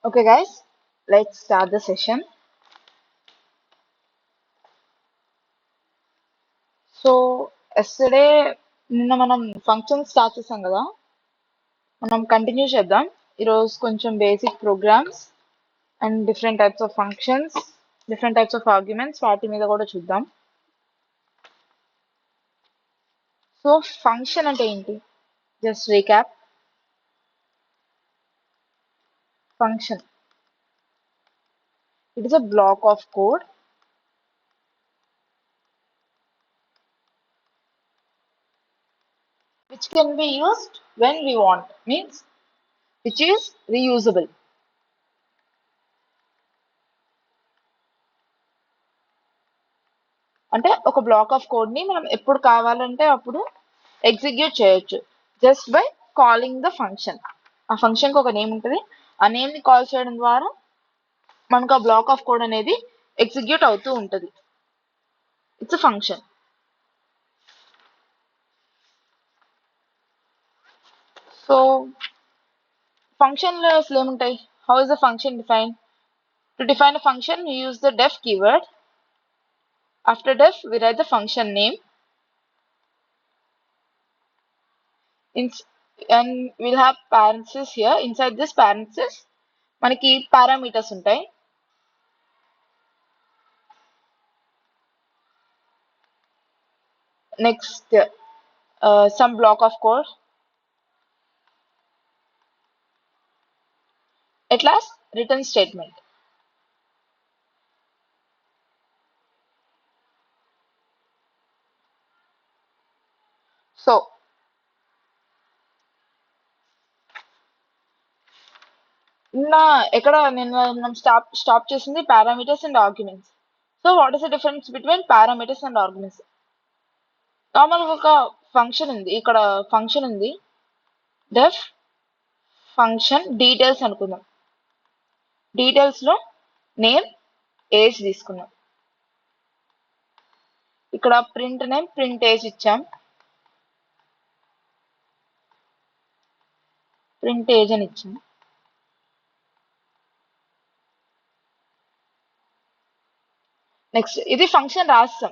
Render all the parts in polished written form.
Okay, guys, let's start the session. So yesterday మనం function start చేసాం కదా, మనం కంటిన్యూ చేద్దాం. ఈరోజు కొంచెం basic programs and different types of functions, different types of arguments వాటి మీద కూడా చూద్దాం. సో ఫంక్షన్ అంటే ఏంటి? Just recap. Function, it is a block of code which can be used when we want, means which is reusable. అంటే ఒక black of code ని మనం ఎప్పుడు కావాలంటే అప్పుడు ఎగ్జిక్యూట్ చేయొచ్చు just by calling the function. ఆ ఫంక్షన్ కి ఒక నేమ్ ఉంటుంది. ఆ నేమ్ ని కాల్ చేయడం ద్వారా మనకు ఆ బ్లాక్ ఆఫ్ కోడ్ అనేది ఎగ్జిక్యూట్ అవుతూ ఉంటుంది. It's a function. So function లో అసలు ఏముంటాయి? How is the function define? To define a function we use the def keyword. After def we write the function name. And we'll have parentheses here. Inside this parentheses మనకి parameters ఉంటాయి. Next some block of code. At last, return statement. So నా ఎక్కడ నేను stop చేసింది parameters and arguments. So what is the difference between parameters and arguments? నార్మల్గా ఒక function ఉంది, ఇక్కడ ఫంక్షన్ ఉంది, డెఫ్ ఫంక్షన్ డీటెయిల్స్ అనుకుందాం. డీటెయిల్స్ లో నేమ్ ఏజ్ తీసుకున్నాం. ఇక్కడ ప్రింట్ నేమ్ ప్రింట్ ఏజ్ ఇచ్చాం, ప్రింట్ ఏజ్ అని ఇచ్చాం. నెక్స్ట్ ఇది ఫంక్షన్ రాస్తాం,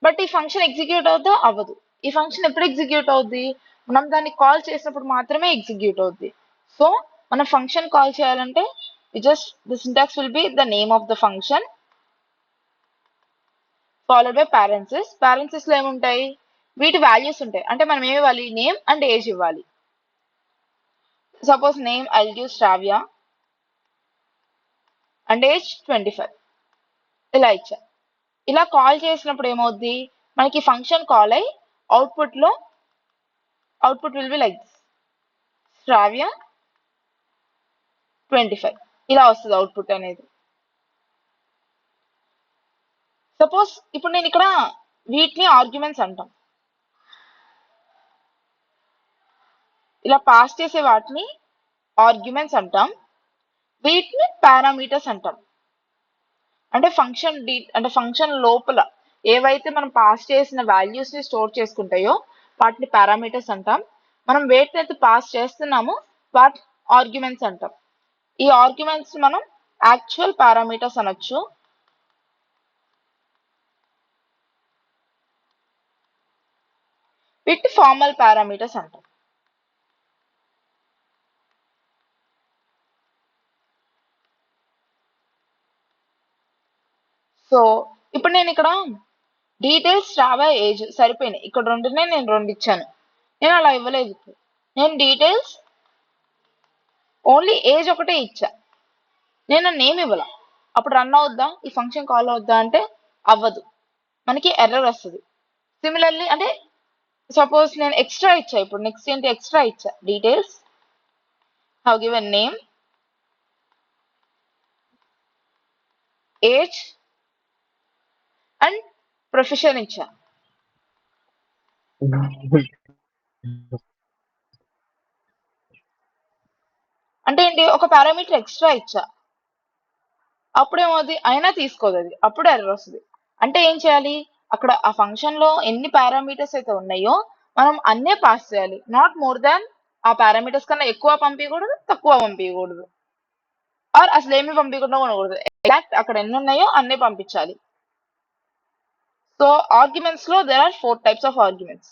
బట్ ఈ ఫంక్షన్ ఎగ్జిక్యూట్ అవుతా అవ్వదు. ఈ ఫంక్షన్ ఎప్పుడు ఎగ్జిక్యూట్ అవుద్ది? మనం దాన్ని కాల్ చేసినప్పుడు మాత్రమే ఎగ్జిక్యూట్ అవుద్ది. సో మనం ఫంక్షన్ కాల్ చేయాలంటే just the syntax will be the name of the function followed by parenthesis. Parenthesis లో ఏముంటాయి? వీటి వాల్యూస్ ఉంటాయి. అంటే మనం ఏమి ఇవ్వాలి? నేమ్ అండ్ ఏజ్ ఇవ్వాలి. Suppose name I will give Shravya and age 25 ఇలా ఇచ్చా. ఇలా కాల్ చేసినప్పుడు ఏమవుద్ది? మనకి ఫంక్షన్ కాల్ అయి output will be like this, Shravya 25 ఇలా వస్తుంది అవుట్పుట్ అనేది. సపోజ్ ఇప్పుడు నేను ఇక్కడ వీటిని ఆర్గ్యుమెంట్స్ అంటాం. ఇలా పాస్ చేసే వాటిని ఆర్గ్యుమెంట్స్ అంటాం, వీటిని పారామీటర్స్ అంటాం. అంటే ఫంక్షన్ లోపల ఏవైతే మనం పాస్ చేసిన వాల్యూస్ ని స్టోర్ చేసుకుంటాయో వాటిని పారామీటర్స్ అంటాం. మనం వేటినైతే పాస్ చేస్తున్నామో వాటి ఆర్గ్యుమెంట్స్ అంటాం. ఈ ఆర్గ్యుమెంట్స్ మనం యాక్చువల్ పారామీటర్స్ అనొచ్చు. వీటిని ఫార్మల్ పారామీటర్స్ అంటాం. సో ఇప్పుడు నేను ఇక్కడ డీటెయిల్స్ రావా ఏజ్ సరిపోయినాయి. ఇక్కడ రెండునే నేను రెండు ఇచ్చాను. నేను అలా ఇవ్వలేదు. నేను డీటెయిల్స్ ఓన్లీ ఏజ్ ఒకటే ఇచ్చా, నేను నేమ్ ఇవ్వాల. అప్పుడు రన్ అవుద్దా? ఈ ఫంక్షన్ కాల్ అవుద్దా అంటే అవ్వదు, మనకి ఎర్రర్ వస్తుంది. సిమిలర్లీ అంటే సపోజ్ నేను ఎక్స్ట్రా ఇచ్చా. ఇప్పుడు నెక్స్ట్ ఏంటి? ఎక్స్ట్రా ఇచ్చా. Details have given name age and profession ఇచ్చా. అంటే ఏంటి? ఒక పారామీటర్ ఎక్స్ట్రా ఇచ్చా, అప్పుడు ఏమవుతుంది? అయినా తీసుకోదు అది, అప్పుడు ఎర్రర్ వస్తుంది. అంటే ఏం చేయాలి? అక్కడ ఆ ఫంక్షన్ లో ఎన్ని పారామీటర్స్ అయితే ఉన్నాయో మనం అన్నే పాస్ చేయాలి. నాట్ మోర్ దాన్ ఆ పారామీటర్స్ కన్నా ఎక్కువ పంపించకూడదు, తక్కువ పంపించకూడదు. ఆర్ అసలు ఏమి పంపించకుండా ఉండకూడదు. ఎగ్జాక్ట్ అక్కడ ఎన్ని ఉన్నాయో అన్నీ పంపించాలి. సో ఆర్గ్యుమెంట్స్ లో there are 4 types of arguments.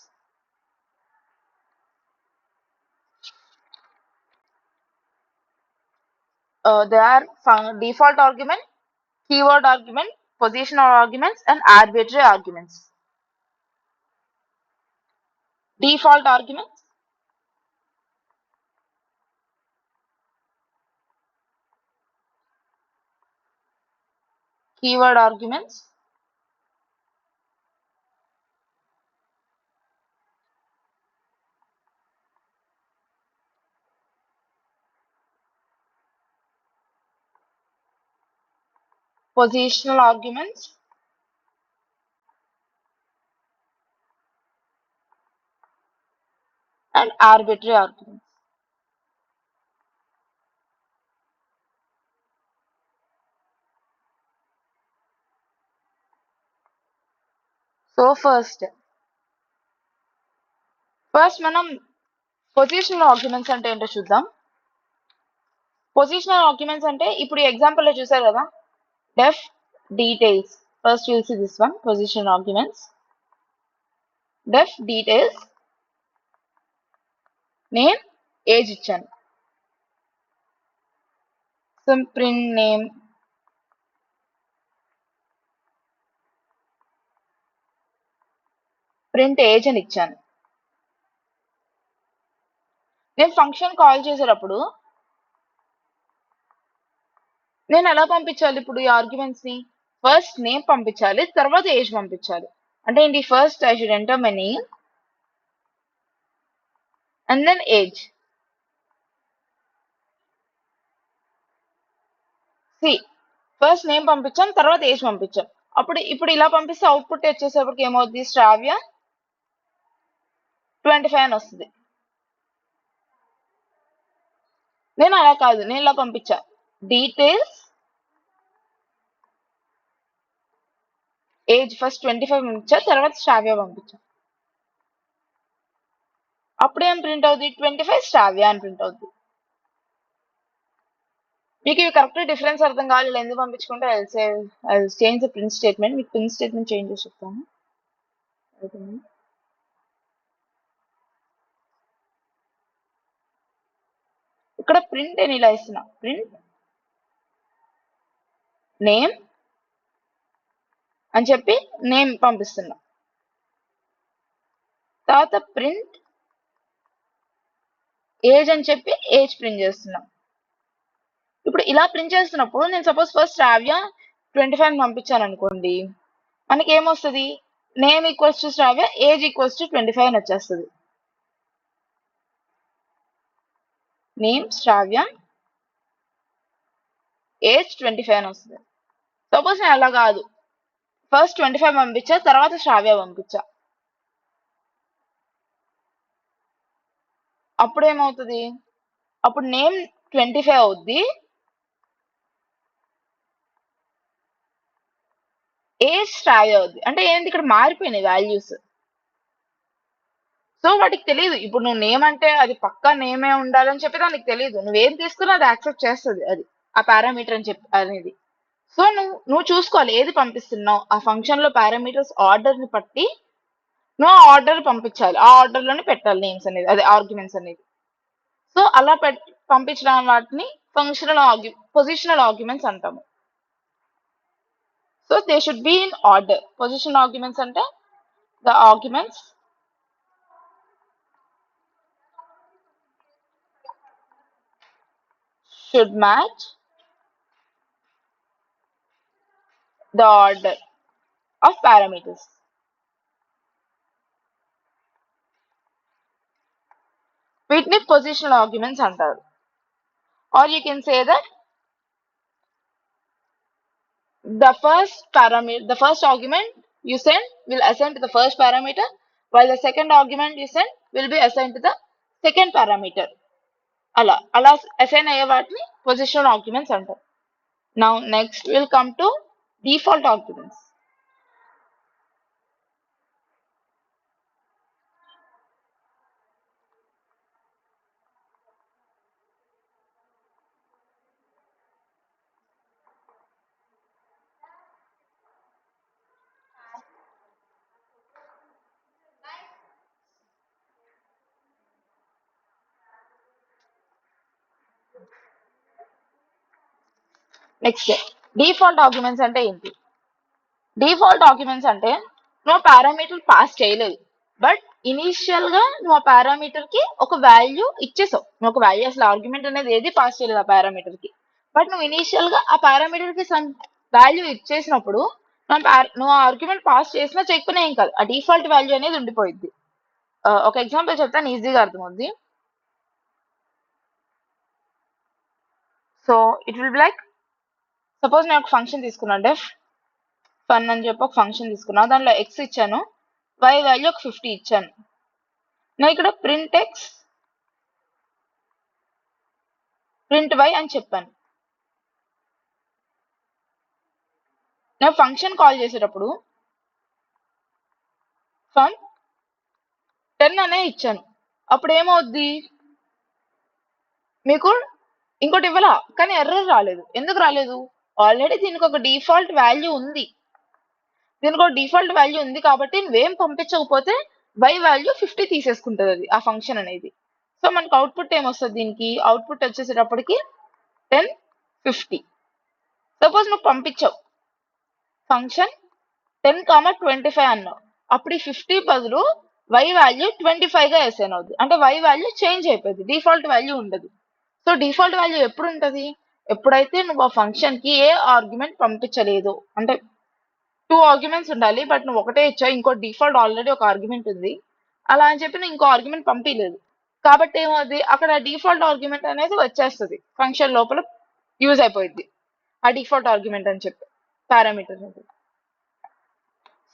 They are default argument, keyword argument, positional arguments, and arbitrary arguments. Default arguments, keyword arguments, positional arguments, and arbitrary arguments. So first మనం పొజిషనల్ ఆర్గ్యుమెంట్స్ అంటే ఏంటో చూద్దాం. Positional arguments అంటే ఇప్పుడు example లో చూసారు కదా, def details. First will see this one, positional arguments. Def details, name age ఇచ్చాను. Some print name, print age అని ఇచ్చాను. నేను ఫంక్షన్ కాల్ చేసేటప్పుడు నేను ఎలా పంపించాలి ఇప్పుడు ఈ ఆర్గ్యుమెంట్స్ ని? ఫస్ట్ నేమ్ పంపించాలి, తర్వాత ఏజ్ పంపించాలి. అంటే ఏంటి, first I should enter my name and then age. See, first name పంపించాం, తర్వాత ఏజ్ పంపించాం. ఇప్పుడు ఇలా పంపిస్తే అవుట్పుట్ వచ్చేసేపటికి ఏమవుతుంది, శ్రావ్య 25 అని వస్తుంది. నేను అలా కాదు, నేను ఇలా పంపించా, డీటెయిల్స్ ఏజ్ ఫస్ట్ 25 పంపించా, తర్వాత శ్రావ్య పంపించా. అప్పుడేం ప్రింట్ అవుతుంది, 25 శ్రావ్య అని ప్రింట్ అవుతుంది. మీకు ఇవి కరెక్ట్ డిఫరెన్స్ అర్థం కావాలి, ఇలా ఎందుకు పంపించుకుంటే I change the print statement. మీకు ప్రింట్ స్టేట్మెంట్ చేంజ్ చేసి చెప్తాను. ఇక్కడ ప్రింట్ నేను ఇలా ఇస్తున్నా, ప్రింట్ నేమ్ అని చెప్పి నేమ్ పంపిస్తున్నా. తర్వాత ప్రింట్ ఏజ్ అని చెప్పి ఏజ్ ప్రింట్ చేస్తున్నా. ఇప్పుడు ఇలా ప్రింట్ చేస్తున్నప్పుడు నేను సపోజ్ ఫస్ట్ శ్రావ్య 25 పంపించాను అనుకోండి, మనకి ఏమొస్తుంది, name equals to Shravya, age equals to 25 అని వచ్చేస్తుంది. నేమ్ శ్రావ్య, ఏజ్ 25 అని వస్తుంది. సపోజ్ నేను అలా కాదు, ఫస్ట్ 25 పంపించా, తర్వాత శ్రావ్య పంపించా, అప్పుడు ఏమవుతుంది, అప్పుడు నేమ్ 25 అవుద్ది, ఏజ్ శ్రావ్య అవుద్ది. అంటే ఏంటి, ఇక్కడ మారిపోయినాయి వాల్యూస్. సో వాటికి తెలియదు, ఇప్పుడు నువ్వు నేమ్ అంటే అది పక్కా నేమే ఉండాలని చెప్పి దానికి తెలియదు. నువ్వేం తీసుకున్నా అది యాక్సెప్ట్ చేస్తుంది, అది ఆ పారామీటర్ అని చెప్పి అనేది. సో నువ్వు చూసుకోవాలి ఏది పంపిస్తున్నావు. ఆ ఫంక్షన్ లో పారామీటర్స్ ఆర్డర్ ని బట్టి నువ్వు ఆ ఆర్డర్ పంపించాలి, ఆ ఆర్డర్ లోనే పెట్టాలి నేమ్స్ అనేది, అదే ఆర్గ్యుమెంట్స్ అనేది. సో అలా పంపించడం వాటిని పొజిషనల్ ఆర్గ్యుమెంట్స్ అంటాము. So they should be in order. Positional arguments అంటే the arguments should match the order of parameters. వీటిని పొజిషనల్ ఆర్గ్యుమెంట్స్ అంటారు. Or you can say that the first argument you send will assign to the first parameter, while the second argument you send will be assigned to the second parameter. అలా assign అయ్యే వాటిని positional arguments అంటారు. Now next we'll come to default arguments. Next default arguments అంటే ఏంటి? Default arguments అంటే నువ్వు parameter pass చేయలేదు, but initial గా నువ్వు ఆ పారామీటర్ కి ఒక వాల్యూ ఇచ్చేసావు. నువ్వు ఒక వాల్యూ, అసలు ఆర్గ్యుమెంట్ అనేది ఏది పాస్ చేయలేదు ఆ పారామీటర్ కి, బట్ నువ్వు ఇనీషియల్ గా ఆ పారామీటర్ కి సమ్ వాల్యూ ఇచ్చేసినప్పుడు నువ్వు ఆ ఆర్గ్యుమెంట్ పాస్ చేసినా చేయకపోయినా ఏం కాదు, ఆ డిఫాల్ట్ వాల్యూ అనేది ఉండిపోయింది. ఒక ఎగ్జాంపుల్ చెప్తాను, ఈజీగా అర్థమవుద్ది. So it will be like, suppose నేను ఒక ఫంక్షన్ తీసుకున్నాను, డెఫ్ ఫన్ అని చెప్పి ఒక ఫంక్షన్ తీసుకున్నా, దానిలో ఎక్స్ ఇచ్చాను, వై వాల్యూ ఒక 50 ఇచ్చాను. నేను ఇక్కడ ప్రింట్ ఎక్స్ ప్రింట్ వై అని చెప్పాను. నేను ఫంక్షన్ కాల్ చేసేటప్పుడు ఫ్రమ్ 10 అనే ఇచ్చాను, అప్పుడు ఏమవుద్ది, మీకు ఇంకోటి ఇవ్వాల కానీ ఎర్రర్ రాలేదు. ఎందుకు రాలేదు? ఆల్రెడీ దీనికి ఒక డిఫాల్ట్ వాల్యూ ఉంది. కాబట్టి నువ్వేం పంపించకపోతే వై వాల్యూ 50 తీసేసుకుంటుంది అది, ఆ ఫంక్షన్ అనేది. సో మనకు అవుట్పుట్ ఏమొస్తుంది, దీనికి అవుట్పుట్ వచ్చేసేటప్పటికి 10 50. సపోజ్ నువ్వు పంపించావు ఫంక్షన్ 10,25 అన్నావు, అప్పుడు ఈ 50 బదులు వై వాల్యూ 25 గా వేసాను అవుద్ది, అంటే వై వాల్యూ చేంజ్ అయిపోయింది, డిఫాల్ట్ వాల్యూ ఉండదు. సో డిఫాల్ట్ వాల్యూ ఎప్పుడు ఉంటుంది? ఎప్పుడైతే నువ్వు ఆ ఫంక్షన్ కి ఏ ఆర్గ్యుమెంట్ పంపించలేదు, అంటే 2 ఆర్గ్యుమెంట్స్ ఉండాలి, బట్ నువ్వు ఒకటే ఇచ్చావు, ఇంకో డిఫాల్ట్ ఆల్రెడీ ఒక ఆర్గ్యుమెంట్ ఉంది, అలా అని చెప్పి నువ్వు ఇంకో ఆర్గ్యుమెంట్ పంపించలేదు, కాబట్టి ఏమవుతుంది, అక్కడ డిఫాల్ట్ ఆర్గ్యుమెంట్ అనేది వచ్చేస్తుంది ఫంక్షన్ లోపల, యూజ్ అయిపోయింది ఆ డిఫాల్ట్ ఆర్గ్యుమెంట్ అని చెప్పి పారామీటర్ అనేది.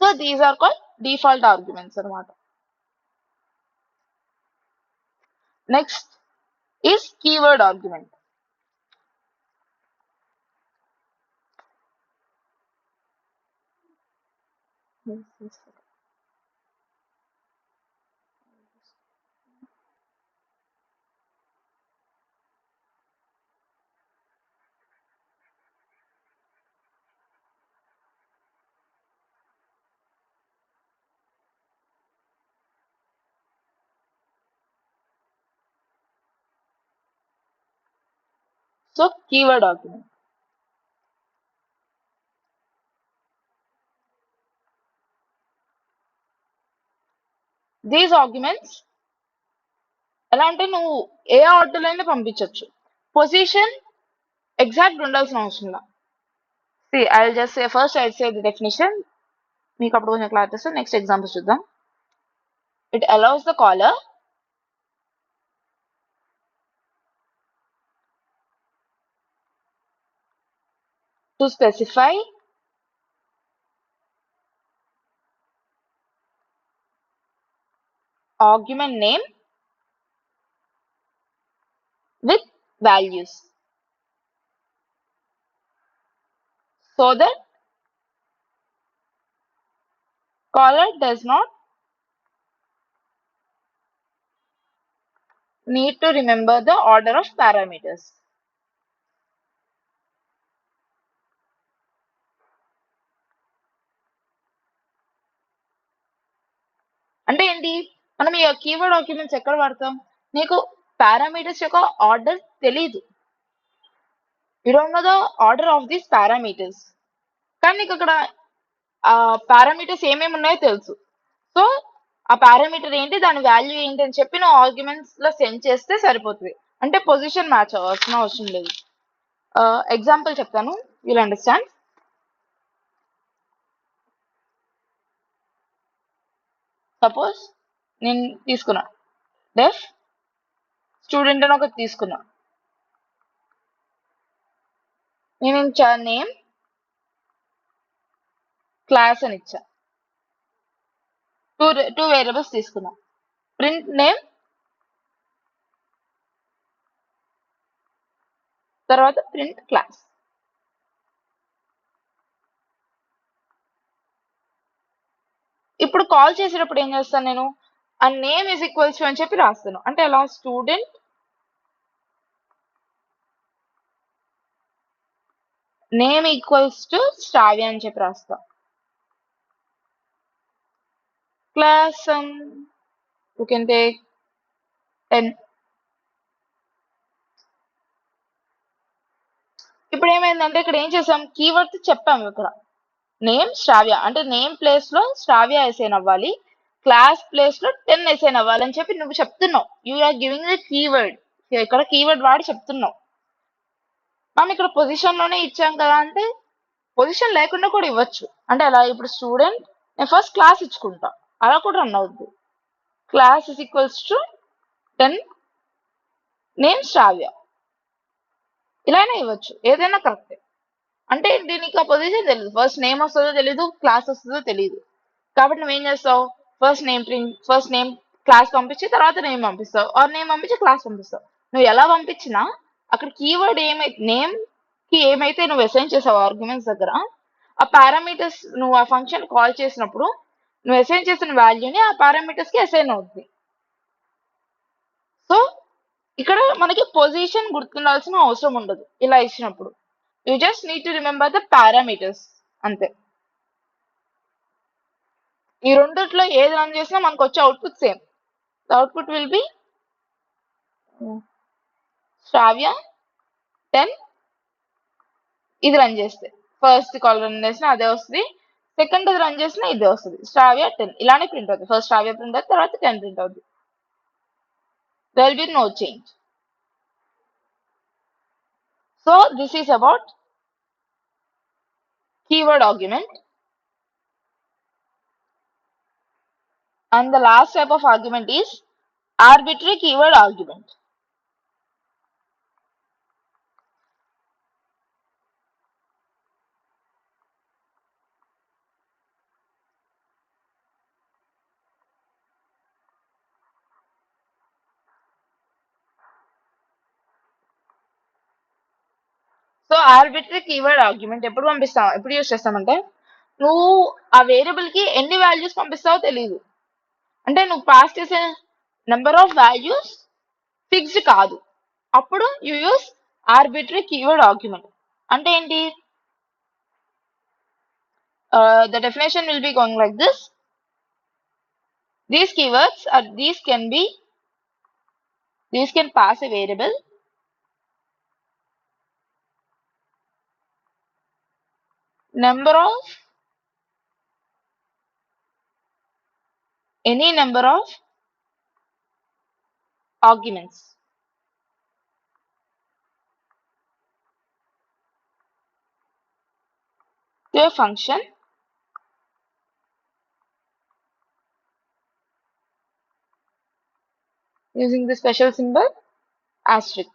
So these are called default arguments అనమాట. Next is keyword argument. So keyword argument, these arguments ఎలా అంటే నువ్వు ఏ ఆర్డర్ అయినా పంపించవచ్చు, పొజిషన్ ఎగ్జాక్ట్ ఉండాల్సిన అవసరం లేదు. See, I'll just say first I'll say the definition. మీకు అప్పుడు కొంచెం క్లారిటీ వస్తుంది. నెక్స్ట్ ఎగ్జాంపుల్ చూద్దాం. It allows the caller to specify argument name with values so that caller does not need to remember the order of parameters. అంటే ఏంటి, మనం ఈ keyword arguments ఎక్కడ వాడతాం, నీకు పారామీటర్స్ యొక్క ఆర్డర్ తెలీదు, you don't know the order of these parameters, కానీ నీకు అక్కడ ఆ పారామీటర్స్ ఏమేమి ఉన్నాయో తెలుసు. సో ఆ పారామీటర్ ఏంటి, దాని వాల్యూ ఏంటి అని చెప్పి నువ్వు ఆర్గ్యుమెంట్స్ లో సెండ్ చేస్తే సరిపోతుంది, అంటే పొజిషన్ మ్యాచ్ అవ్వాల్సిన అవసరం లేదు. ఎగ్జాంపుల్ చెప్తాను, విల్ అండర్స్టాండ్. సపోజ్ నేను తీసుకున్నా డెఫ్ స్టూడెంట్ అని ఒకటి తీసుకున్నా, నేను ఇచ్చా నేమ్ క్లాస్ అని ఇచ్చా, టూ వేరియబుల్స్ తీసుకున్నా, ప్రింట్ నేమ్ తర్వాత ప్రింట్ క్లాస్. ఇప్పుడు కాల్ చేసేటప్పుడు ఏం చేస్తాను, నేను ఆ నేమ్ ఈజ్ ఈక్వల్స్ టు అని చెప్పి రాస్తాను, అంటే అలా స్టూడెంట్ నేమ్ ఈక్వల్స్ టు శ్రావ్య అని చెప్పి రాస్తా, క్లాస్ యూ కెన్ టేక్ 10. ఇప్పుడు ఏమైందంటే ఇక్కడ ఏం చేసాం, కీవర్డ్ చెప్పాము ఇక్కడ నేమ్ శ్రావ్య అంటే నేమ్ ప్లేస్ లో శ్రావ్య అసైన్ అవ్వాలి, క్లాస్ ప్లేస్ లో 10 అసైన్ అవ్వాలి అని చెప్పి నువ్వు చెప్తున్నావు. You are giving the keyword, ఇక్కడ కీవర్డ్ వాడి చెప్తున్నావు. మనం ఇక్కడ పొజిషన్ లోనే ఇచ్చాం కదా అంటే పొజిషన్ లేకుండా కూడా ఇవ్వచ్చు. అంటే అలా ఇప్పుడు స్టూడెంట్ నేను ఫస్ట్ క్లాస్ ఇచ్చుకుంటా, అలా కూడా రన్ అవుద్ది. Class is equals to 10 name Shravya, ఇలానే ఇవ్వచ్చు, ఏదైనా కరెక్టే. అంటే దీనికి ఆ పొజిషన్ తెలియదు, ఫస్ట్ నేమ్ వస్తుందో తెలీదు, క్లాస్ వస్తుందో తెలియదు. కాబట్టి నువ్వేం చేస్తావు, ఫస్ట్ నేమ్ క్లాస్ పంపించి తర్వాత నేమ్ పంపిస్తావు, ఆర్ నేమ్ పంపించి క్లాస్ పంపిస్తావు. నువ్వు ఎలా పంపించినా అక్కడ కీవర్డ్ ఏమైతే నేమ్ కి ఏమైతే నువ్వు అసైన్ చేసావు ఆర్గ్యుమెంట్స్ దగ్గర, ఆ పారామీటర్స్ నువ్వు ఆ ఫంక్షన్ కాల్ చేసినప్పుడు నువ్వు అసైన్ చేసిన వాల్యూని ఆ పారామీటర్స్ కి అసైన్ అవుతుంది. సో ఇక్కడ మనకి పొజిషన్ గుర్తుండాల్సిన అవసరం ఉండదు ఇలా ఇచ్చినప్పుడు. You just need to remember the parameters అంతే. ఈ రెండిట్లో ఏది రన్ చేసినా మనకు వచ్చే output same. The output will be Shravya 10. ఇది రన్ చేస్తే ఫస్ట్ కాల్ రన్ చేసినా అదే వస్తుంది, సెకండ్ రన్ చేసినా ఇదే వస్తుంది, శ్రావ్య 10 ఇలానే ప్రింట్ అవుతుంది. ఫస్ట్ శ్రావ్య ప్రింట్ అవుతుంది, తర్వాత 10 ప్రింట్ అవుతుంది. there will be no change. So this is about keyword argument. And the last type of argument is arbitrary keyword argument. So arbitrary keyword argument ఎప్పుడు use చేస్తామంటే నువ్వు ఆ వేరియబుల్ కి ఎన్ని వాల్యూస్ పంపిస్తావో తెలియదు. అంటే నువ్వు పాస్ చేసే నెంబర్ ఆఫ్ వాల్యూస్ ఫిక్స్డ్ కాదు, అప్పుడు you use arbitrary keyword argument. అంటే ఏంటి, the definition will be going like this. These keywords these can pass a variable number of any number of arguments. To a function using the special symbol asterisk.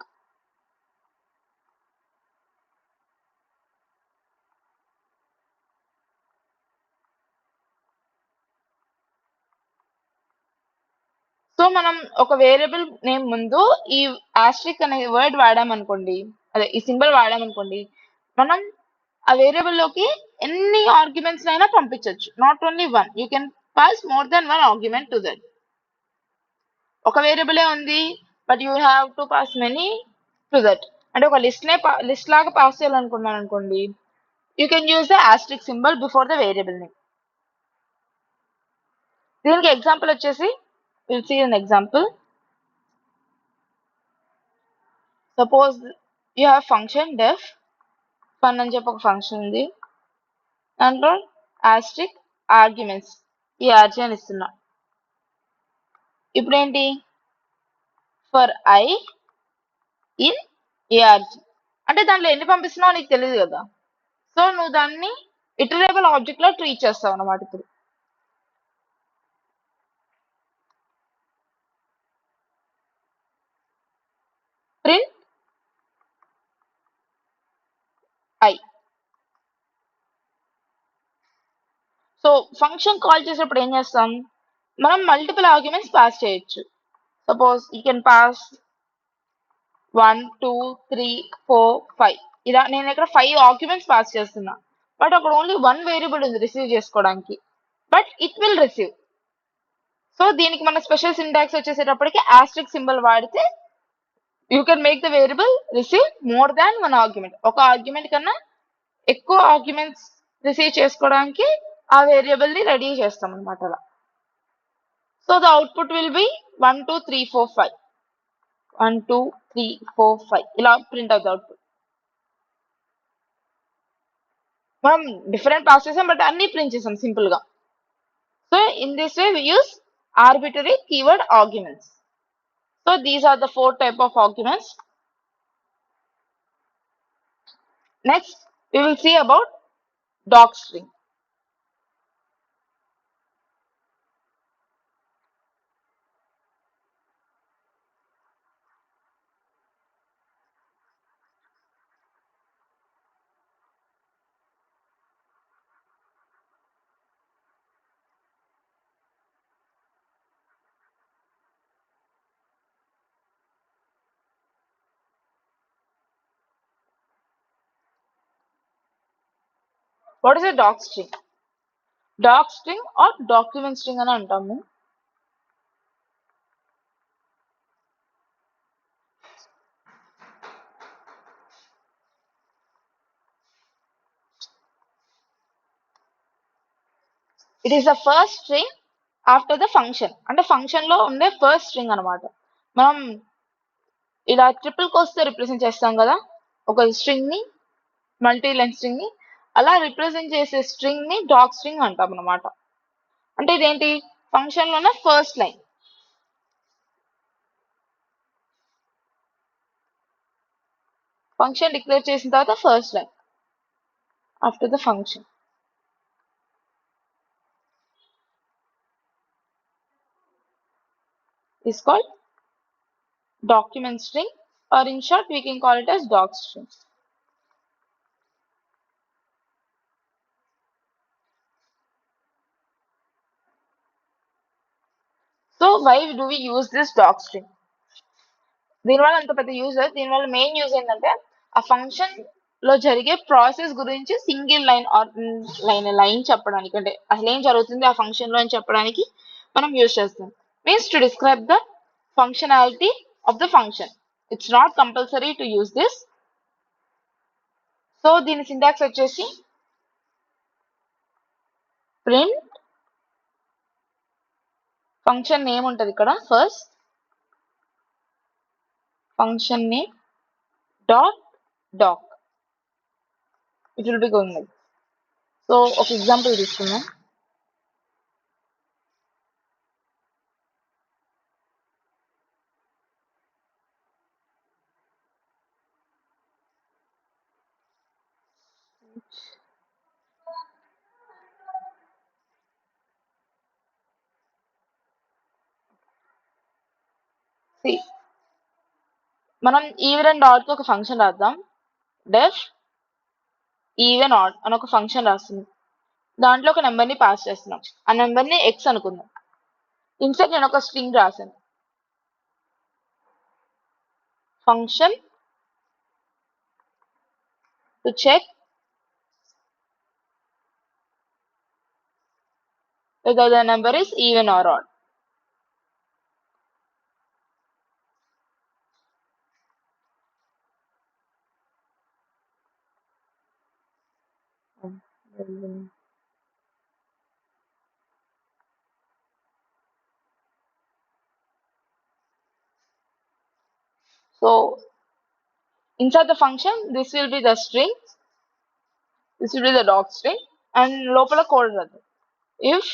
So మనం ఒక variable name ముందు ఈ Austric అనే word వాడామనుకోండి, అదే ఈ symbol వాడామనుకోండి, మనం ఆ variable లోకి ఎన్ని ఆర్గ్యుమెంట్స్ అయినా పంపించవచ్చు. Not only one, you can pass more than one argument to that. ఒక వేరియబులే ఉంది but you have to pass many to that. అంటే ఒక లిస్ట్ లాగా పాస్ చేయాలనుకున్నాను అనుకోండి, you can use the Austric symbol before the variable name. దీనికి example వచ్చేసి we'll see an example. Suppose you have function def fun అని చెప్పి ఒక ఫంక్షన్ ఉంది, దాంట్లో ఆస్ట్రిక్ ఆర్గ్యుమెంట్స్ ఈ ఆర్జీ అని ఇస్తున్నా. ఇప్పుడు ఏంటి, ఫర్ ఐ ఇన్ ఏఆర్జీ అంటే దాంట్లో ఎన్ని పంపిస్తున్నావు నీకు తెలియదు కదా, సో నువ్వు దాన్ని ఇటరేబుల్ ఆబ్జెక్ట్ లో ట్రీట్ చేస్తావు అన్నమాట. ఇప్పుడు print I. So function call చేసేటప్పుడు ఏం చేస్తాం, మనం మల్టిపుల్ ఆర్గ్యుమెంట్స్ పాస్ చేయొచ్చు. సపోజ్ యూ కెన్ పాస్ 1 2 3 4 5 ఇలా నేను ఇక్కడ 5 ఆర్గ్యుమెంట్స్ పాస్ చేస్తున్నా, బట్ అక్కడ ఓన్లీ 1 వేరియబుల్ ఉంది రిసీవ్ చేసుకోవడానికి, but it will receive. So దీనికి మన స్పెషల్ సింటాక్స్ వచ్చేసేటప్పటికి ఆస్ట్రిక్ సింబల్ వాడితే you can make the variable receive more than one argument. ఒక ఆర్గ్యుమెంట్ కన్నా ఎక్కువ ఆర్గ్యుమెంట్స్ రిసీవ్ చేసుకోవడానికి ఆ వేరియబుల్ ని రెడీ చేస్తాం అనమాట అలా. So the output will B 1 2 3 4 5 1 2 3 4 5 ఇలా ప్రింట్ అవుతుంది అవుట్పుట్. మనం డిఫరెంట్ పాస్ చేసాం బట్ అన్ని ప్రింట్ చేసాం సింపుల్ గా. So in this way we use arbitrary keyword arguments. So these are the 4 type of arguments. Next we will see about docstring. What is a docstring? Docstring or document string అని అంటాము. It is the first string after the function. అంటే function లో ఉండే first string అన్నమాట. మనం ఇలా triple quotes తో represent చేస్తాం కదా ఒక స్ట్రింగ్ ని, మల్టీ లైన్ స్ట్రింగ్ ని, అలా రిప్రజెంట్ చేసే స్ట్రింగ్ ని డాక్ స్ట్రింగ్ అంటాం అన్నమాట. అంటే ఇదేంటి ఫంక్షన్ లోనే ఫస్ట్ లైన్. ఫంక్షన్ డిక్లేర్ చేసిన తర్వాత first line after the function is called document string, or in short we can call it as doc string. So why do we use this doc string? దీనివల్ల అంత పెద్ద use, దీనివల్ల main use ఏంటంటే ఆ function లో జరిగే process గురించి single line are line చెప్పడానికి, అంటే అసలు ఏం జరుగుతుంది ఆ ఫంక్షన్ లో అని చెప్పడానికి మనం యూజ్ చేస్తాం. Means to describe the functionality of the function. It's not compulsory to use this. So దీని సింటాక్స్ వచ్చేసి ప్రింట్ ఫంక్షన్ నేమ్ ఉంటుంది ఇక్కడ, first function name dot doc. It will be going like. So ఒక example తీసుకుందాం. See, మనం even and odd కి ఒక function రాద్దాం. డెఫ్ ఈవెన్ ఆడ్ అని ఒక ఫంక్షన్ రాస్తుంది. దాంట్లో ఒక నెంబర్ ని పాస్ చేస్తున్నాం. ఆ నెంబర్ ని ఎక్స్ అనుకుందాం. ఇన్సెట్ నేను ఒక స్ట్రింగ్ రాశాను. Function to check whether the number is even or odd. So inside the function, this will be the string, this will be the doc string, and లోపల code రాద్దాం. If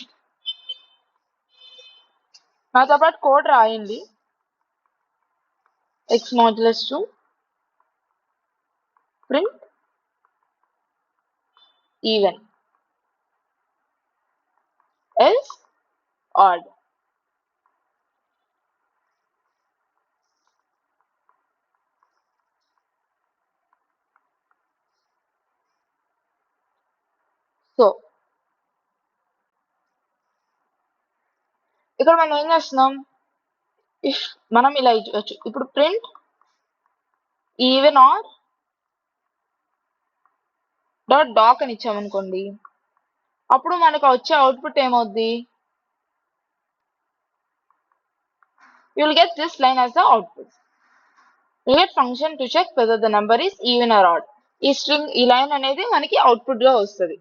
నాతో పాటు code రాయండి. x modulus 2 print even else odd. So ఇక్కడ మనం ఏం చేస్తున్నాం, if మనం ఇలా ఇవ్వచ్చు. ఇప్పుడు print even or dot doc అని ఇచ్చామనుకోండి, అప్పుడు మనకు వచ్చే అవుట్పుట్ ఏమవుద్ది, you will get this line as the output. You get function to check whether the number is even or odd. ఈ స్ట్రింగ్ ఈ లైన్ అనేది మనకి అవుట్పుట్ గా వస్తుంది.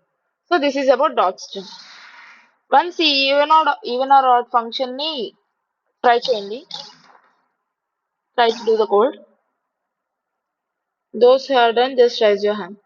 So this is about dot string. Once ఈ even are add function ని try చేయండి. Try to do the code. Those who have done, just raise your hand.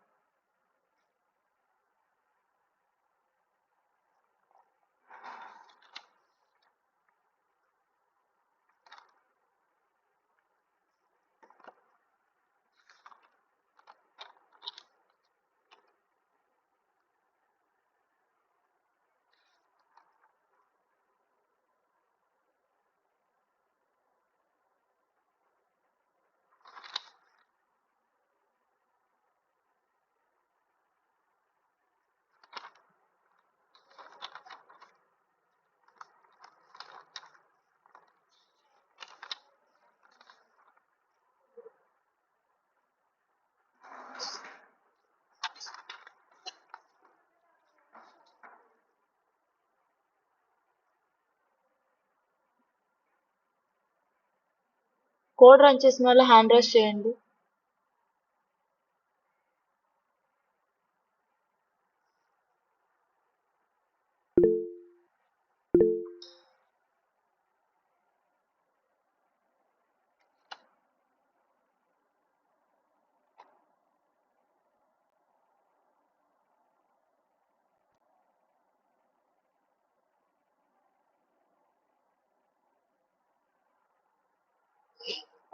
Code run చేసిన వాళ్ళు హ్యాండ్ రైజ్ చేయండి.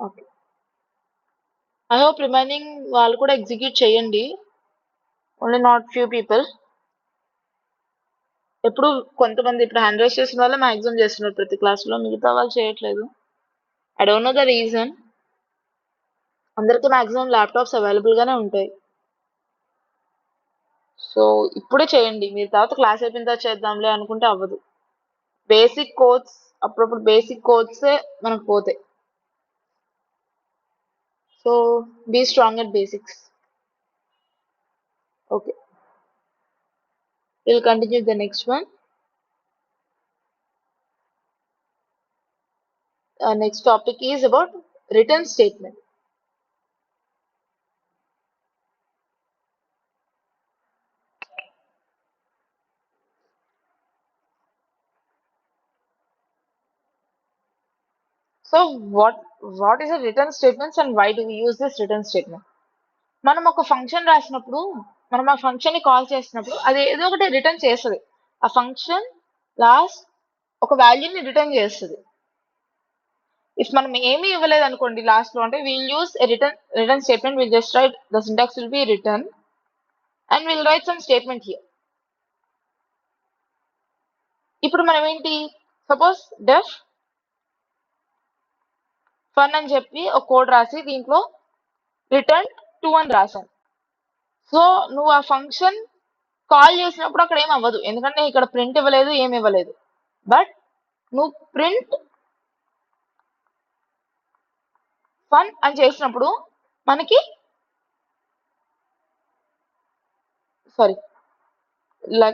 ఓకే, ఐ హోప్ రిమైనింగ్ వాళ్ళు కూడా execute చేయండి. Only not few people. ఎప్పుడు కొంతమంది ఇప్పుడు హ్యాండ్ రైజ్ చేసిన వాళ్ళే మ్యాక్సిమం చేస్తున్నారు ప్రతి క్లాస్లో, మిగతా వాళ్ళు చేయట్లేదు. I don't know the reason. అందరికీ మ్యాక్సిమం ల్యాప్టాప్స్ అవైలబుల్గానే ఉంటాయి. సో ఇప్పుడే చేయండి, మీరు తర్వాత క్లాస్ అయిపోయిన తర్వాత చేద్దాంలే అనుకుంటే అవ్వదు. బేసిక్ కోడ్స్ అప్పుడప్పుడు బేసిక్ కోడ్సే మనకు పోతాయి. So be strong at basics. Okay, we'll continue the next one. Next topic is about return statement. So what is a return statements and why do we use this return statement? మనం ఒక function రాసినప్పుడు, మనం ఆ function ని call చేసినప్పుడు అది ఏదో ఒకటి రిటర్న్ చేస్తుంది. ఆ ఫంక్షన్ లాస్ట్ ఒక వాల్యూని రిటర్న్ చేస్తుంది. ఇఫ్ మనం ఏమీ ఇవ్వలేదు అనుకోండి లాస్ట్ లో, అంటే will use return statement. Will just right the syntax will B return and will write some statement here. ఇప్పుడు మనం ఏంటి, సపోజ్ డెఫ్ ఫన్ అని చెప్పి ఒక కోడ్ రాసి దీంట్లో రిటర్న్ 2 అని రాశాను. సో నువ్వు ఆ ఫంక్షన్ కాల్ చేసినప్పుడు అక్కడ ఏం అవ్వదు, ఎందుకంటే ఇక్కడ ప్రింట్ ఇవ్వలేదు, ఏమి ఇవ్వలేదు. బట్ నువ్వు ప్రింట్ ఫన్ అని చేసినప్పుడు మనకి, sorry,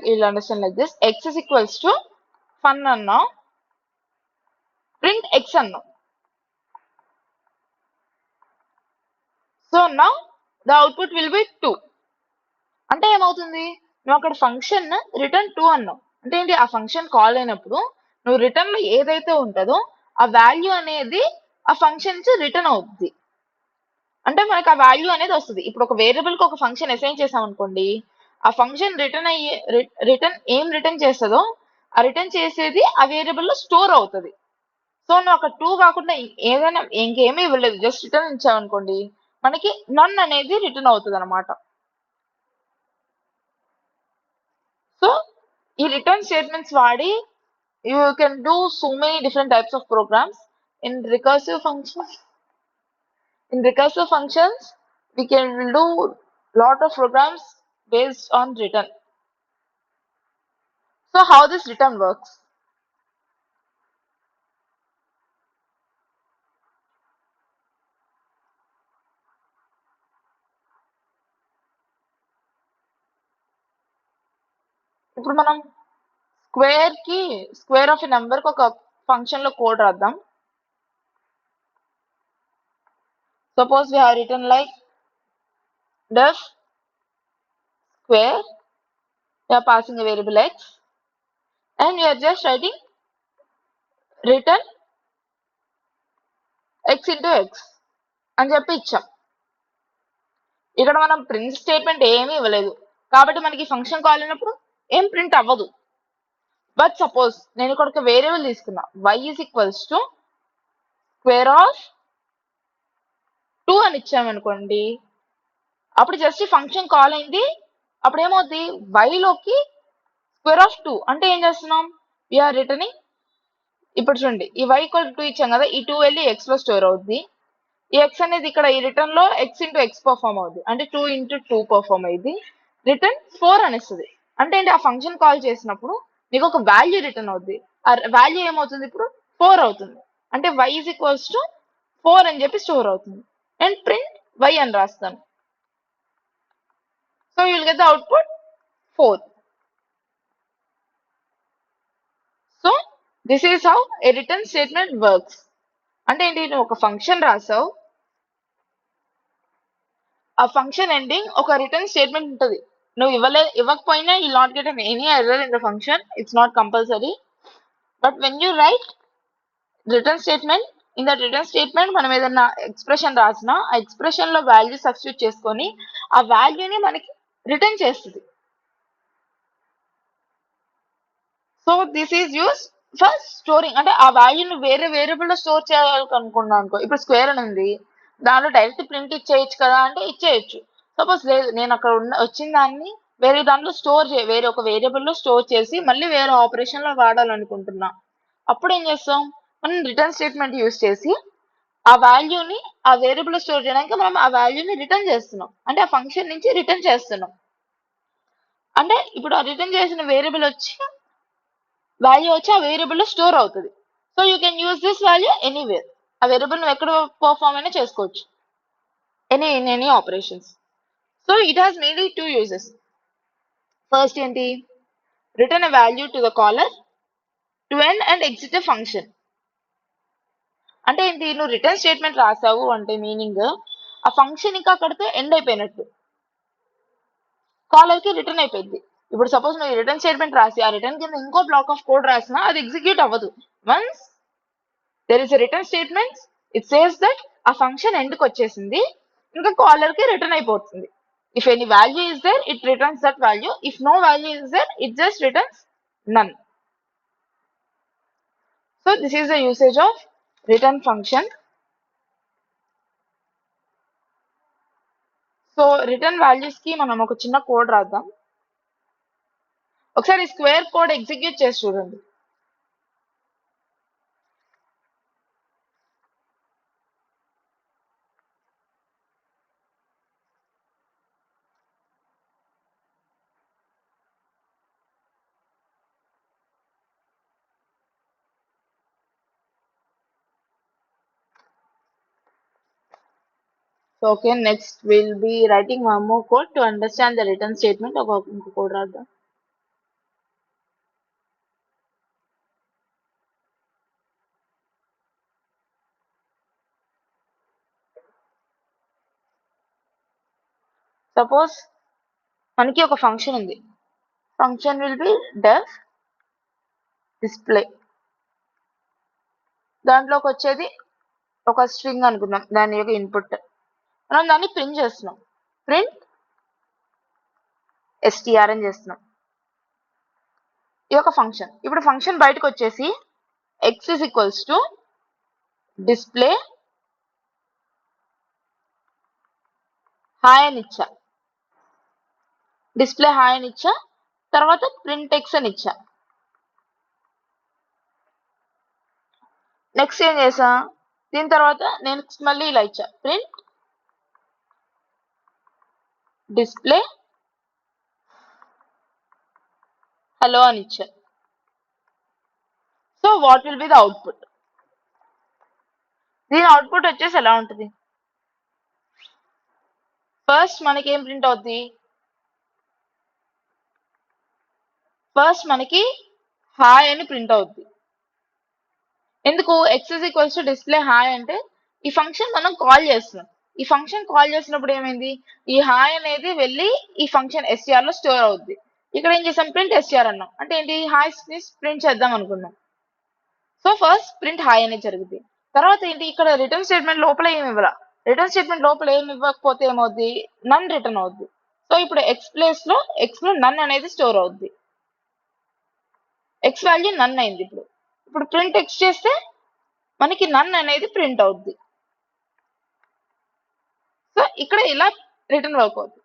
you'll understand like this. X is equals to fun అన్నాం, ప్రింట్ x అన్నాం. So now the output will B 2. అంటే ఏమవుతుంది, నువ్వు అక్కడ ఫంక్షన్ రిటర్న్ 2 అన్నావు. అంటే ఏంటి, ఆ ఫంక్షన్ కాల్ అయినప్పుడు నువ్వు రిటర్న్ లో ఏదైతే ఉంటుందో ఆ వాల్యూ అనేది ఆ ఫంక్షన్ నుంచి రిటర్న్ అవుతుంది. అంటే మనకి ఆ వాల్యూ అనేది వస్తుంది. ఇప్పుడు ఒక వేరియబుల్ కి ఒక ఫంక్షన్ అసైన్ చేసాం అనుకోండి, ఆ ఫంక్షన్ రిటర్న్ చేస్తుందో ఆ రిటర్న్ చేసేది ఆ వేరియబుల్ లో స్టోర్ అవుతుంది. సో నువ్వు అక్కడ 2 కాకుండా ఏదైనా ఇంకేమీ ఇవ్వలేదు, జస్ట్ రిటర్న్ ఇచ్చావనుకోండి, మనకి నన్ అనేది రిటర్న్ అవుతుంది అనమాట. సో ఈ రిటర్న్ స్టేట్మెంట్స్ వాడి you can do so many different types of programs. In recursive functions, we can do lot of programs based on return. So how this return works? ఇప్పుడు మనం square of a number కి ఒక function లో code రాద్దాం. Suppose we have written like def square, we are passing a variable x and we are just writing return x into x అని చెప్పి ఇచ్చాం. ఇక్కడ మనం ప్రింట్ స్టేట్మెంట్ ఏమీ ఇవ్వలేదు కాబట్టి మనకి ఫంక్షన్ కాల్ అయినప్పుడు ఏం ప్రింట్ అవ్వదు. బట్ సపోజ్ నేను ఇక్కడ ఒక వేరియబుల్ తీసుకున్నా, y is equals to square of 2 అని ఇచ్చామనుకోండి, అప్పుడు జస్ట్ ఫంక్షన్ కాల్ అయింది. అప్పుడు ఏమవుద్ది, y లోకి స్క్వేర్ ఆఫ్ 2 అంటే ఏం చేస్తున్నాం, వీఆర్ రిటర్నింగ్. ఇప్పుడు చూడండి, ఈ y ఈక్వల్ 2 ఇచ్చాం కదా, ఈ 2 వెళ్ళి x లో స్టోర్ అవుద్ది. ఈ x అనేది ఇక్కడ ఈ రిటర్న్ లో x ఇంటూ ఎక్స్ పర్ఫామ్ అవుద్ది, అంటే 2 ఇంటూ 2 పర్ఫామ్ అయింది. రిటర్న్ 4 అనిస్తుంది. అంటే ఏంటి, ఆ ఫంక్షన్ కాల్ చేసినప్పుడు నీకు ఒక వాల్యూ రిటర్న్ అవుద్ది. ఆ వాల్యూ ఏమవుతుంది ఇప్పుడు 4 అవుతుంది. అంటే y ఈజ్ ఈక్వల్స్ టు 4 అని చెప్పి స్టోర్ అవుతుంది. అండ్ ప్రింట్ y అని రాస్తాను. So you will get the output 4. So this is how a return statement works. అంటే ఏంటి, నువ్వు ఒక ఫంక్షన్ రాసావు, ఆ ఫంక్షన్ ఎండింగ్ ఒక రిటర్న్ స్టేట్మెంట్ ఉంటుంది. నువ్వు ఇవ్వకపోయినా you not get any error in the function, it's not compulsory. But when you right return statement, in that return statement మనం ఏదైనా ఎక్స్ప్రెషన్ రాసినా ఆ ఎక్స్ప్రెషన్ లో వాల్యూ సబ్స్టిట్యూట్ చేసుకొని ఆ వాల్యూని మనకి రిటర్న్ చేస్తుంది. So this is use for storing. అంటే ఆ వాల్యూని వేరే వేరియబుల్ లో స్టోర్ చేయాలనుకున్నాను అనుకో, ఇప్పుడు స్క్వేర్ అని ఉంది, దానిలో డైరెక్ట్ ప్రింట్ ఇచ్చేయచ్చు కదా అంటే ఇచ్చేయచ్చు. సపోజ్ లేదు, నేను అక్కడ వచ్చిన దాన్ని వేరే దాంట్లో వేరే ఒక వేరియబుల్ లో స్టోర్ చేసి మళ్ళీ వేరే ఆపరేషన్ లో వాడాలనుకుంటున్నా, అప్పుడు ఏం చేస్తాం, మనం రిటర్న్ స్టేట్మెంట్ యూస్ చేసి ఆ వాల్యూని ఆ వేరియబుల్ లో స్టోర్ చేయడానికి మనం ఆ వాల్యూని రిటర్న్ చేస్తున్నాం, అంటే ఆ ఫంక్షన్ నుంచి రిటర్న్ చేస్తున్నాం. అంటే ఇప్పుడు ఆ రిటర్న్ చేసిన వేరియబుల్ వచ్చి వాల్యూ వచ్చి ఆ వేరియబుల్ లో స్టోర్ అవుతుంది. So you can use this value anywhere. ఆ వేరియబుల్ నువ్వు ఎక్కడ పర్ఫామ్ అయినా చేసుకోవచ్చు, any operations. So it has mainly two uses. First ఏంటి, return a value to the caller to end and exit a function. అంటే ఏంటి, నువ్వు రిటర్న్ స్టేట్మెంట్ రాసావు అంటే మీనింగ్ ఆ ఫంక్షన్ ఇంకా అక్కడితో ఎండ్ అయిపోయినట్టు, కాలర్ కి రిటర్న్ అయిపోయింది. ఇప్పుడు సపోజ్ నువ్వు రిటర్న్ స్టేట్మెంట్ రాసి ఆ రిటర్న్ కింద ఇంకో బ్లాక్ ఆఫ్ కోడ్ రాసినా అది ఎగ్జిక్యూట్ అవ్వదు. Once there is a return statement, it says that ఆ ఫంక్షన్ ఎండ్కి వచ్చేసింది, ఇంకా కాలర్ కి రిటర్న్ అయిపోతుంది. If any value is there it returns that value, if no value is there it just returns none. So this is the usage of return function. So return values కి మనం ఒక చిన్న code రాద్దాం. ఒకసారి square code execute చేసి చూడండి. So okay, next we'll be writing one more code to understand the return statement of our code రాద్దాం. Suppose మనకి ఒక ఫంక్షన్ ఉంది, function will be deaf display, దాంట్లోకి వచ్చేది ఒక స్ట్రింగ్ అనుకుందాం, దాని యొక్క ఇన్పుట్. మనం దాన్ని ప్రింట్ చేస్తున్నాం, ప్రింట్ ఎస్టిఆర్ అని చేస్తున్నాం. ఇది ఒక ఫంక్షన్. ఇప్పుడు ఫంక్షన్ బయటకు వచ్చేసి X is equals to display hi అని ఇచ్చా, డిస్ప్లే హాయ్ అని ఇచ్చా, తర్వాత ప్రింట్ ఎక్స్ అని ఇచ్చా. నెక్స్ట్ ఏం చేసా, దీని తర్వాత నేను మళ్ళీ ఇలా ఇచ్చా, ప్రింట్ డిస్ప్లే హలో అని ఇచ్చా. So what will be the output, దీని అవుట్పుట్ వచ్చేసి ఎలా ఉంటుంది, ఫస్ట్ మనకి ఏం ప్రింట్ అవుద్ది, ఫస్ట్ మనకి హాయ్ అని ప్రింట్ అవుద్ది. ఎందుకు, X is equals to display hi అంటే ఈ ఫంక్షన్ మనం కాల్ చేస్తున్నాం. ఈ ఫంక్షన్ కాల్ చేసినప్పుడు ఏమైంది, ఈ హాయ్ అనేది వెళ్ళి ఈ ఫంక్షన్ ఎస్టీఆర్ లో స్టోర్ అవుద్ది. ఇక్కడ ఏం చేసాం, ప్రింట్ ఎస్టీఆర్ అన్నాం, అంటే ఏంటి, హాయ్ ప్రింట్ చేద్దాం అనుకున్నాం. సో ఫస్ట్ ప్రింట్ హాయ్ అనేది జరుగుద్ది. తర్వాత ఏంటి, ఇక్కడ రిటర్న్ స్టేట్మెంట్ లోపల ఏమి ఇవ్వాల, రిటర్న్ స్టేట్మెంట్ లోపల ఏమి ఇవ్వకపోతే ఏమవుద్ది, నన్ రిటర్న్ అవుద్ది. సో ఇప్పుడు ఎక్స్ ప్లేస్ లో ఎక్స్ లో నన్ అనేది స్టోర్ అవుద్ది, ఎక్స్ వాల్యూ నన్ అయింది. ఇప్పుడు ప్రింట్ ఎక్స్ చేస్తే మనకి నన్ అనేది ప్రింట్ అవుద్ది. సో ఇక్కడ ఇలా రిటర్న్ వర్క్ అవుతుంది.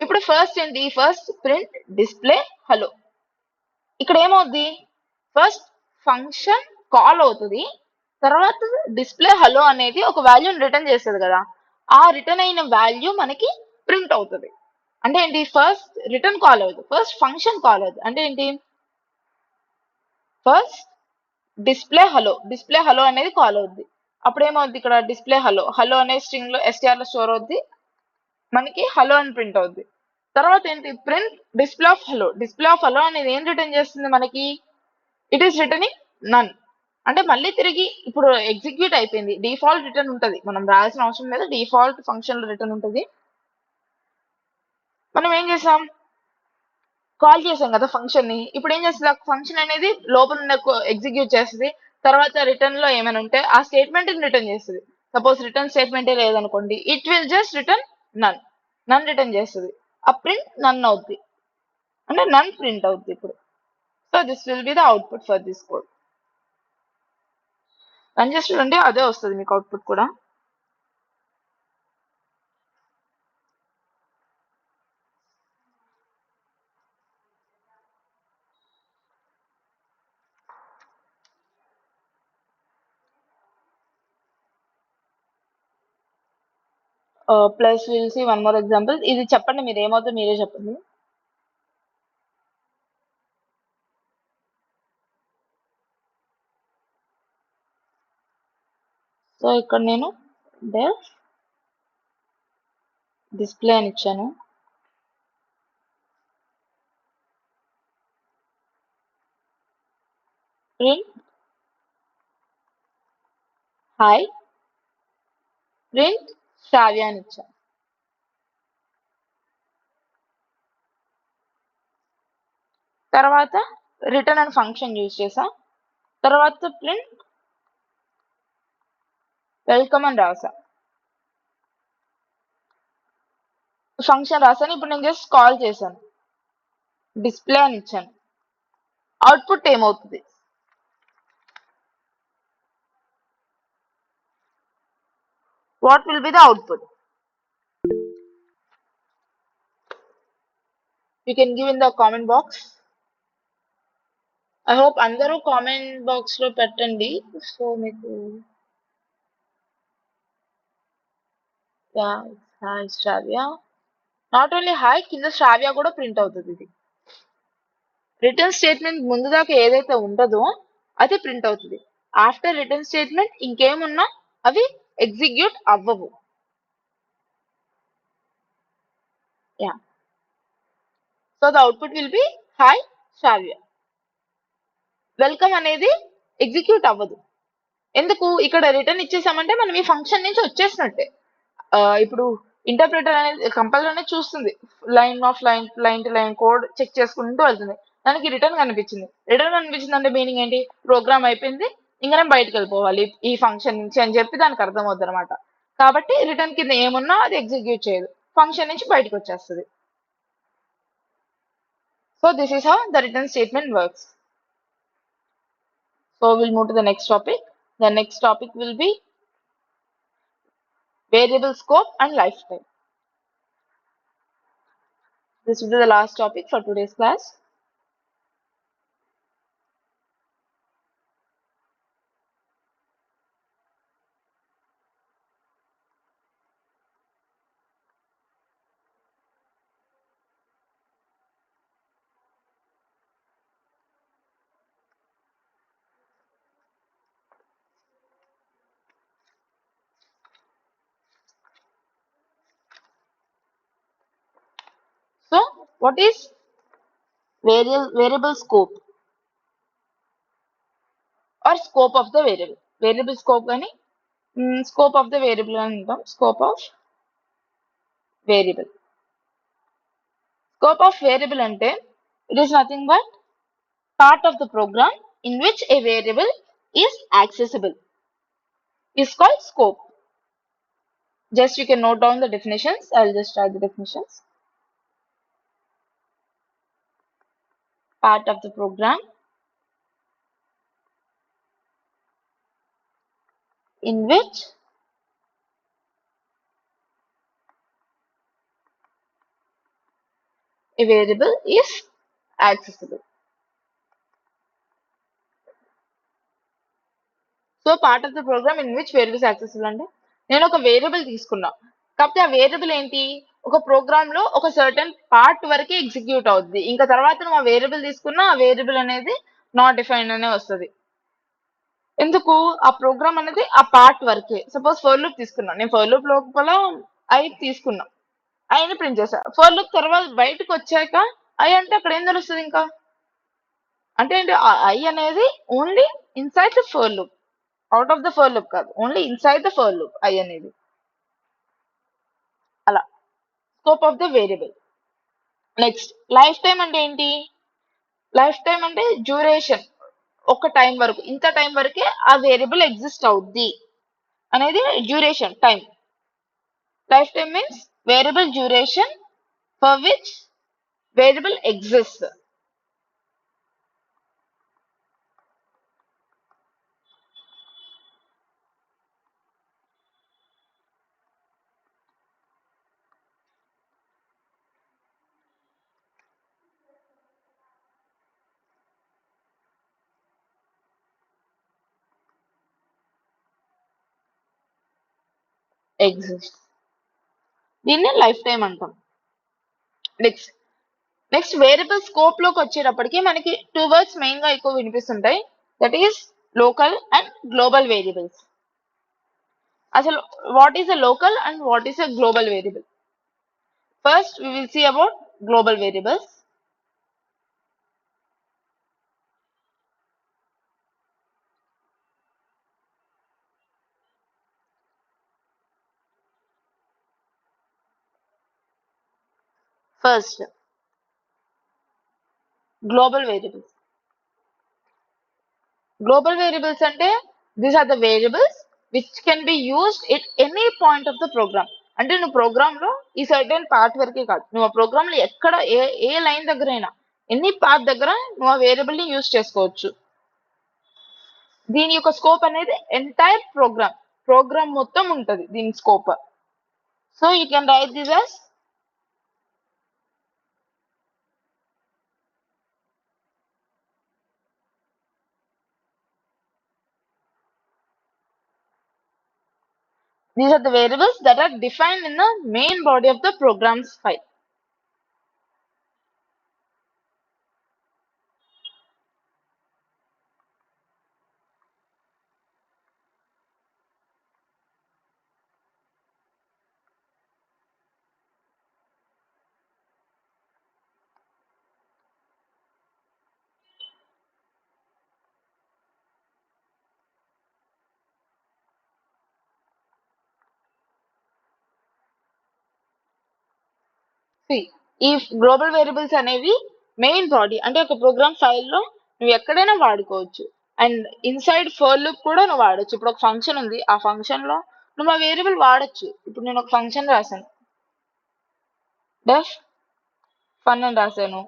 ఇప్పుడు ఫస్ట్ ఏంటి, ఫస్ట్ ప్రింట్ డిస్ప్లే హలో. ఇక్కడ ఏమవుద్ది, ఫస్ట్ ఫంక్షన్ కాల్ అవుతుంది, తర్వాత డిస్ప్లే హలో అనేది ఒక వాల్యూని రిటర్న్ చేస్తుంది కదా, ఆ రిటర్న్ అయిన వాల్యూ మనకి ప్రింట్ అవుతుంది. అంటే ఏంటి, ఫస్ట్ రిటర్న్ కాల్ అవుతుంది, ఫస్ట్ ఫంక్షన్ కాల్ అవుతుంది. అంటే ఏంటి, ఫస్ట్ డిస్ప్లే హలో అనేది కాల్ అవుద్ది. అప్పుడు ఏమవుద్ది, ఇక్కడ డిస్ప్లే హలో అనే స్ట్రింగ్ లో ఎస్టీఆర్ లో స్టోర్ అవుద్ది, మనకి హలో అని ప్రింట్ అవుద్ది. తర్వాత ఏంటి, ప్రింట్ డిస్ప్లే ఆఫ్ హలో అనేది ఏం రిటర్న్ చేస్తుంది మనకి, ఇట్ ఈస్ రిటర్నింగ్ నన్. అంటే మళ్ళీ తిరిగి ఇప్పుడు ఎగ్జిక్యూట్ అయిపోయింది, డిఫాల్ట్ రిటర్న్ ఉంటుంది, మనం రాయాల్సిన అవసరం లేదు, డిఫాల్ట్ ఫంక్షన్ లో రిటర్న్ ఉంటుంది. మనం ఏం చేసాం, కాల్ చేసాం కదా ఫంక్షన్ ని. ఇప్పుడు ఏం చేస్తుంది, ఆ ఫంక్షన్ అనేది లోపల ఉన్న ఎగ్జిక్యూట్ చేస్తుంది. తర్వాత రిటర్న్ లో ఏమైనా ఉంటే ఆ స్టేట్మెంట్ రిటర్న్ చేస్తుంది. సపోజ్ రిటర్న్ స్టేట్మెంటే లేదనుకోండి, it will just return none. None return చేస్తుంది. ఆ ప్రింట్ నన్ అవుద్ది, అంటే నన్ ప్రింట్ అవుద్ది ఇప్పుడు. So this will be the output for this code. Run చేసి చూడండి, అదే వస్తుంది మీకు అవుట్పుట్ కూడా. Plus will see one more example. ఇది చెప్పండి, మీరు ఏమవుతుందో మీరే చెప్పండి. సో ఇక్కడ నేను డెఫ్ డిస్ప్లే అని ఇచ్చాను. ప్రింట్ హాయ్, ప్రింట్ శ్రావ్య అని ఇచ్చాను. తర్వాత రిటర్న్ అని ఫంక్షన్ యూజ్ చేసా. తర్వాత ప్రింట్ వెల్కమ్ అని రాసా. ఫంక్షన్ రాసాను. ఇప్పుడు నేను జస్ట్ కాల్ చేశాను, డిస్ప్లే అని ఇచ్చాను. అవుట్పుట్ ఏమవుతుంది, what will be the output? You can give in the comment box. I hope అందరూ కామెంట్ బాక్స్ లో పెట్టండి. సో మీకు hi Shravya, not only hi, కింద శ్రావ్య కూడా ప్రింట్ అవుతుంది. ఇది రిటర్న్ స్టేట్మెంట్ ముందు దాకా ఏదైతే ఉంటుందో అది ప్రింట్ అవుతుంది. ఆఫ్టర్ రిటర్న్ స్టేట్మెంట్ ఇంకేమున్నా అవి ఎగ్జిక్యూట్ అవ్వవు. Yeah, so the output will be hi Shravya. Welcome అనేది ఎగ్జిక్యూట్ అవ్వదు. ఎందుకు, ఇక్కడ రిటర్న్ ఇచ్చేసామంటే మనం ఈ ఫంక్షన్ నుంచి వచ్చేసినట్టే. ఇప్పుడు ఇంటర్ప్రిటర్ అనేది కంపైలర్ అనేది చూస్తుంది, line of line, line to line code check చేసుకుంటూ వెళ్తుంది. దానికి రిటర్న్ కనిపించింది. రిటర్న్ కనిపించింది అంటే మీనింగ్ ఏంటి, ప్రోగ్రామ్ అయిపోయింది, ఇంకా నేను బయటకు వెళ్ళిపోవాలి ఈ ఫంక్షన్ నుంచి అని చెప్పి దానికి అర్థం అవుతుంది అనమాట. కాబట్టి రిటర్న్ కింద ఏమున్నా అది ఎగ్జిక్యూట్ చేయదు, ఫంక్షన్ నుంచి బయటకు వచ్చేస్తుంది. So this is how the return statement works. So we'll move to the next topic. The next topic will be variable scope and lifetime. This will be the last topic for today's class. So what is variable scope or scope of the variable? Variable scope ani scope of the variable అని అంటాం. Scope of variable. Scope of variable అంటే it is nothing but part of the program in which a variable is accessible is called scope. Just you can note down the definitions. I'll just write the definitions. Part of the program in which a variable is accessible. So part of the program in which variables accessible అంటే నేను ఒక variable తీసుకున్నా, కాకపోతే ఆ variable ఏంటి, ఒక programme లో ఒక సర్టన్ పార్ట్ వరకే ఎగ్జిక్యూట్ అవుద్ది. ఇంకా తర్వాత నువ్వు ఆ వేరియబుల్ తీసుకున్నా ఆ వేరియబుల్ అనేది నాట్ డిఫైన్డ్ అనే వస్తుంది. ఎందుకు, ఆ ప్రోగ్రామ్ అనేది ఆ పార్ట్ వరకే. సపోజ్ ఫర్ లూప్ తీసుకున్నా, నేను ఫర్ లూప్ లోపల ఐ తీసుకున్నా, ఐని ప్రింట్ చేసా. ఫర్ లూప్ తర్వాత బయటకు వచ్చాక ఐ అంటే అక్కడ ఏం తెలుస్తుంది, ఇంకా అంటే ఏంటి I అనేది only inside the for loop, out of the for loop కాదు, only inside the for loop I అనేది. అలా scope of the variable. Next lifetime అంటే ఏంటి? లైఫ్ టైం అంటే డ్యూరేషన్, ఒక టైం వరకు, ఇంత టైం వరకే ఆ వేరియబుల్ ఎగ్జిస్ట్ అవుద్ది అనేది duration time. Lifetime means variable duration for which variable exist. Exist, దీన్ని లైఫ్ టైం అంటాం. నెక్స్ట్ నెక్స్ట్ వేరియబుల్ స్కోప్ లోకి వచ్చేటప్పటికి మనకి టూ వర్డ్స్ మెయిన్ గా ఎక్కువ వినిపిస్తుంటాయి, that is local and global variables. అసలు what is a local and what is a global variable? First we will see about global variables. First, global variables. Global variables అంటే these are the variables which can be used at any point of the program. అంటే నువ్వు programme లో ఈ certain part వరకే కాదు, నువ్వు ఆ programme లో ఎక్కడ ఏ ఏ లైన్ దగ్గరైనా ఎన్ని పార్ట్ దగ్గర నువ్వు ఆ వేరియబుల్ ని యూజ్ చేసుకోవచ్చు. దీని యొక్క స్కోప్ అనేది ఎంటైర్ ప్రోగ్రామ్, ప్రోగ్రామ్ మొత్తం ఉంటది దీని scope. So you can write this as these are the variables that are defined in the main body of the program's file. See, ఈ గ్లోబల్ వేరియబుల్స్ అనేవి మెయిన్ బాడీ, అంటే ఒక programme ఫైల్లో నువ్వు ఎక్కడైనా వాడుకోవచ్చు. అండ్ ఇన్సైడ్ ఫర్ లూప్ కూడా నువ్వు వాడచ్చు. ఇప్పుడు ఒక ఫంక్షన్ ఉంది, ఆ ఫంక్షన్ లో నువ్వు ఆ వేరియబుల్ వాడచ్చు. ఇప్పుడు నేను ఒక ఫంక్షన్ రాశాను, డెఫ్ ఫన్ అని రాశాను,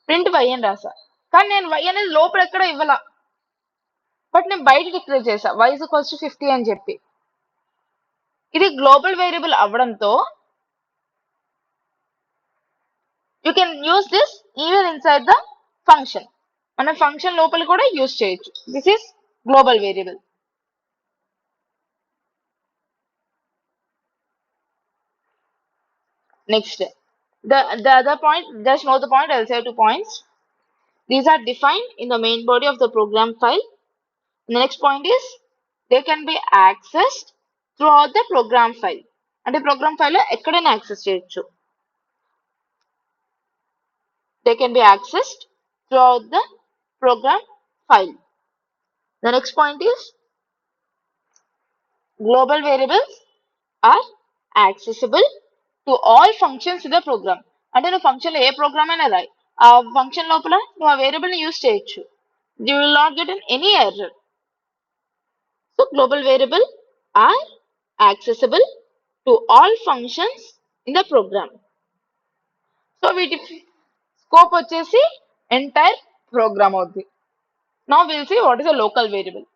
ప్రింట్ వై అని రాసా. కానీ నేను వై అనేది లోపల ఎక్కడ ఇవ్వాల, బట్ నేను బయట డిక్లేర్ చేశా y is equals to 50 అని చెప్పి. ఇది గ్లోబల్ వేరియబుల్ అవ్వడంతో you can use this even inside the function. మనం ఫంక్షన్ లోపల కూడా యూస్ చేయొచ్చు. This is global variable. Next, the other point, just know the point, I'll say 2 points. These are defined in the main body of the program file. The next point is they can be accessed throughout the program file. అంటే programme file ఎక్కడైనా access చేయొచ్చు. They can be accessed throughout the program file. The next point is global variables are accessible to all functions in the program. అంటే నువ్వు function లో ఏ programme అయినా రాయి, ఆ function లోపల నువ్వు ఆ వేరియబుల్ ని యూజ్ చేయొచ్చు. You will not get any error. So global variable are accessible to all functions in the program. So వీటి స్కోప్ వచ్చేసి ఎంటైర్ ప్రోగ్రామ్ అవుద్ది. Now we'll see what is a local variable.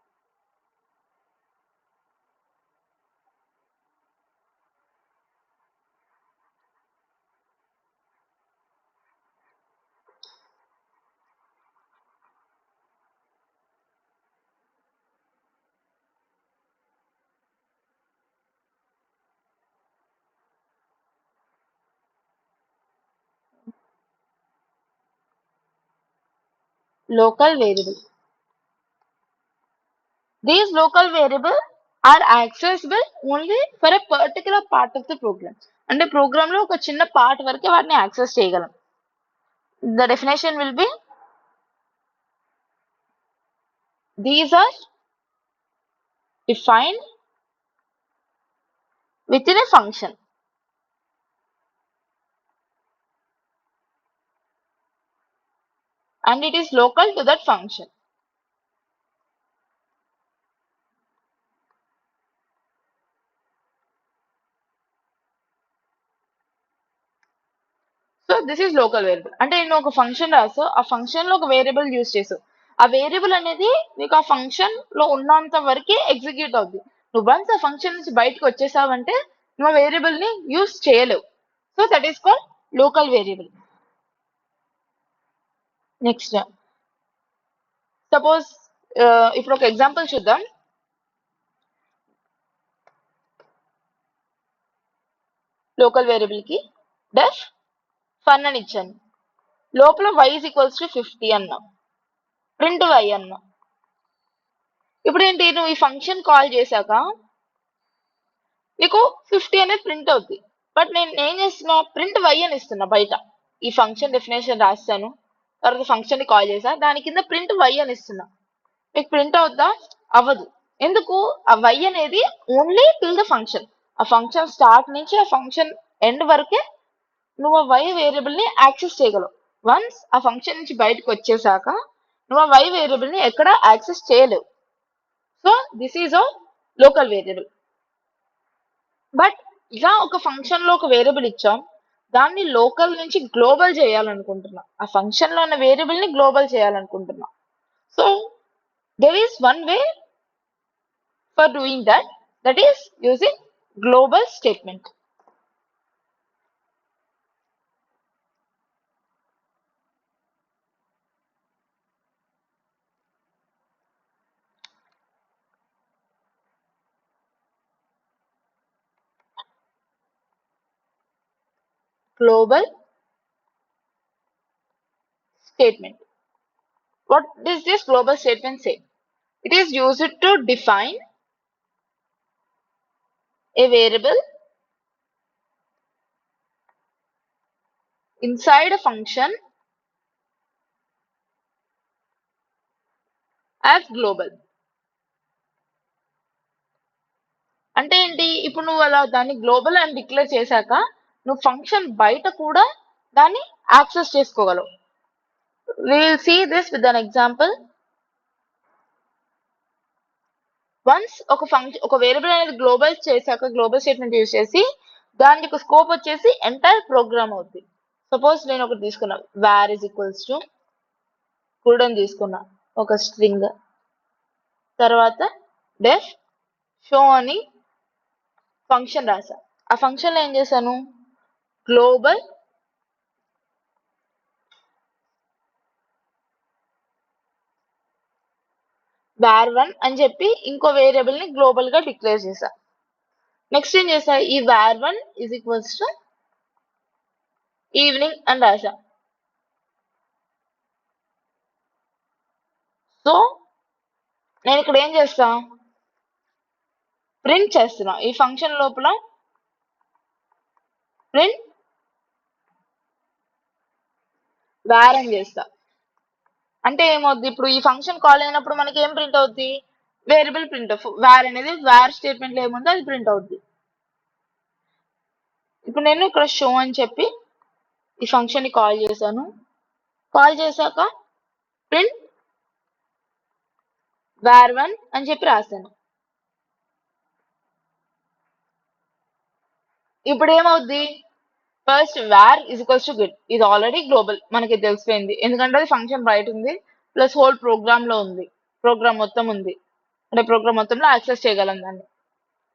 Local variable. These local variables are accessible only for a particular part of the program. అంటే programme లో ఒక చిన్న part వరకే వాటిని access చేయగలం. the definition will be these are defined within a function and it is local to that function. So this is local variable. అంటే నేను ఒక ఫంక్షన్ రాసు, ఆ ఫంక్షన్ లో ఒక వేరియబుల్ యూజ్ చేసావు. ఆ వేరియబుల్ అనేది నీకు ఆ ఫంక్షన్ లో ఉన్నంత వరకే ఎగ్జిక్యూట్ అవుద్ది. నువ్వు వన్స్ ఆ ఫంక్షన్ నుంచి బయటకు వచ్చేసావంటే నువ్వు ఆ వేరియబుల్ ని యూజ్ చేయలేవు. So that is called local variable. Next suppose ఇప్పుడు ఒక ఎగ్జాంపుల్ చూద్దాం. లోకల్ వేరియబుల్ కి డెఫ్ ఫన్ అని ఇచ్చాను. లోపల y ఈజ్ ఈక్వల్స్ టు 50 అన్నా, ప్రింట్ y అన్నా. ఇప్పుడు ఏంటి, నువ్వు ఈ ఫంక్షన్ కాల్ చేశాక నీకు 50 అనేది ప్రింట్ అవుద్ది. బట్ నేను ఏం చేస్తున్నా, ప్రింట్ y అని ఇస్తున్నా బయట. ఈ ఫంక్షన్ డెఫినేషన్ రాస్తాను, తర్వాత ఫంక్షన్ ని కాల్ చేసా, దాని కింద ప్రింట్ y అని ఇస్తున్నా. మీకు ప్రింట్ అవుద్దా? అవ్వదు. ఎందుకు? ఆ y అనేది ఓన్లీ టిల్ ద ఫంక్షన్. ఆ ఫంక్షన్ స్టార్ట్ నుంచి ఆ ఫంక్షన్ ఎండ్ వరకే నువ్వు ఆ y వేరియబుల్ ని యాక్సెస్ చేయగలవు. వన్స్ ఆ ఫంక్షన్ నుంచి బయటకు వచ్చేసాక నువ్వు ఆ y వేరియబుల్ ని ఎక్కడ యాక్సెస్ చేయలేవు. So this is a local variable. But ఇలా ఒక ఫంక్షన్ లో ఒక వేరియబుల్ ఇచ్చాం, దాన్ని లోకల్ నుంచి గ్లోబల్ చేయాలనుకుంటున్నా. ఆ ఫంక్షన్ లో ఉన్న వేరియబుల్ ని గ్లోబల్ చేయాలనుకుంటున్నా. So there is one way for doing that, that is using global statement. Global statement. What does this global statement say? It is used to define a variable inside a function as global. అంటే ఏంటి, ఇప్పుడు నువ్వు అలా దాన్ని global అని declare చేశాక నువ్వు function బయట కూడా దాన్ని యాక్సెస్ చేసుకోగలవు. We will see this with an example. Once ఒక వేరియబుల్ అనేది గ్లోబల్ చేశాక గ్లోబల్ స్టేట్మెంట్ యూజ్ చేసి దాని యొక్క స్కోప్ వచ్చేసి ఎంటైర్ ప్రోగ్రామ్ అవుతుంది. సపోజ్ నేను ఒకటి తీసుకున్నా, var is equals to good అని తీసుకున్నా, ఒక స్ట్రింగ్. తర్వాత def show అని ఫంక్షన్ రాసా. ఆ ఫంక్షన్ లో ఏం చేశాను, గ్లోబల్ var1 అని చెప్పి ఇంకో వేరియబుల్ ని గ్లోబల్ గా డిక్లేర్ చేశా. నెక్స్ట్ ఏం చేశా, ఈ var1 is equals to evening అని రాసా. సో నేను ఇక్కడ ఏం చేస్తా, ప్రింట్ చేస్తున్నా. ఈ ఫంక్షన్ లోపల ప్రింట్ var అని చేస్తా. అంటే ఏమవుద్ది, ఇప్పుడు ఈ ఫంక్షన్ కాల్ అయినప్పుడు మనకి ఏం ప్రింట్ అవుద్ది, వేరియబుల్ ప్రింట్ ఆఫ్ var అనేది var స్టేట్మెంట్ లో ఏముందో అది ప్రింట్ అవుద్ది. ఇప్పుడు నేను ఇక్కడ షో అని చెప్పి ఈ ఫంక్షన్ ని కాల్ చేశాను. కాల్ చేశాక ప్రింట్ var1 అని చెప్పి రాశాను. ఇప్పుడు ఏమవుద్ది, first var is equals to good, ఇది ఆల్రెడీ గ్లోబల్ మనకి తెలిసిపోయింది, ఎందుకంటే అది ఫంక్షన్ బయట ఉంది ప్లస్ హోల్ ప్రోగ్రామ్ లో ఉంది, ప్రోగ్రామ్ మొత్తం ఉంది, అంటే ప్రోగ్రామ్ మొత్తంలో యాక్సెస్ చేయగలం దాన్ని.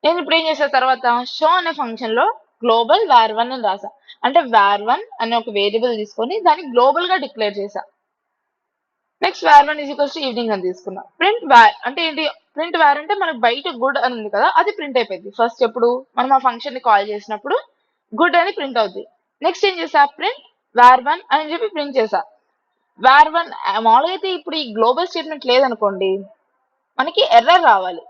నేను ఇప్పుడు ఏం చేసా, తర్వాత షో అనే ఫంక్షన్ లో గ్లోబల్ var1 అని రాసా. అంటే var1 అనే ఒక వేరియబుల్ తీసుకొని దాన్ని గ్లోబల్ గా డిక్లేర్ చేసా. Next var1 is equals to evening అని తీసుకున్నా. ప్రింట్ var అంటే ఏంటి, ప్రింట్ var అంటే మనకు బయట గుడ్ అని ఉంది కదా, అది ప్రింట్ అయిపోయింది. ఫస్ట్ ఎప్పుడు మనం ఆ ఫంక్షన్ ని కాల్ చేసినప్పుడు గుడ్ అని ప్రింట్ అవుద్ది. నెక్స్ట్ ఏం చేసా, ప్రింట్ var1 అని చెప్పి ప్రింట్ చేసా. var1 మామూలుగా అయితే ఇప్పుడు ఈ గ్లోబల్ స్టేట్మెంట్ లేదనుకోండి మనకి ఎర్రర్ రావాలి,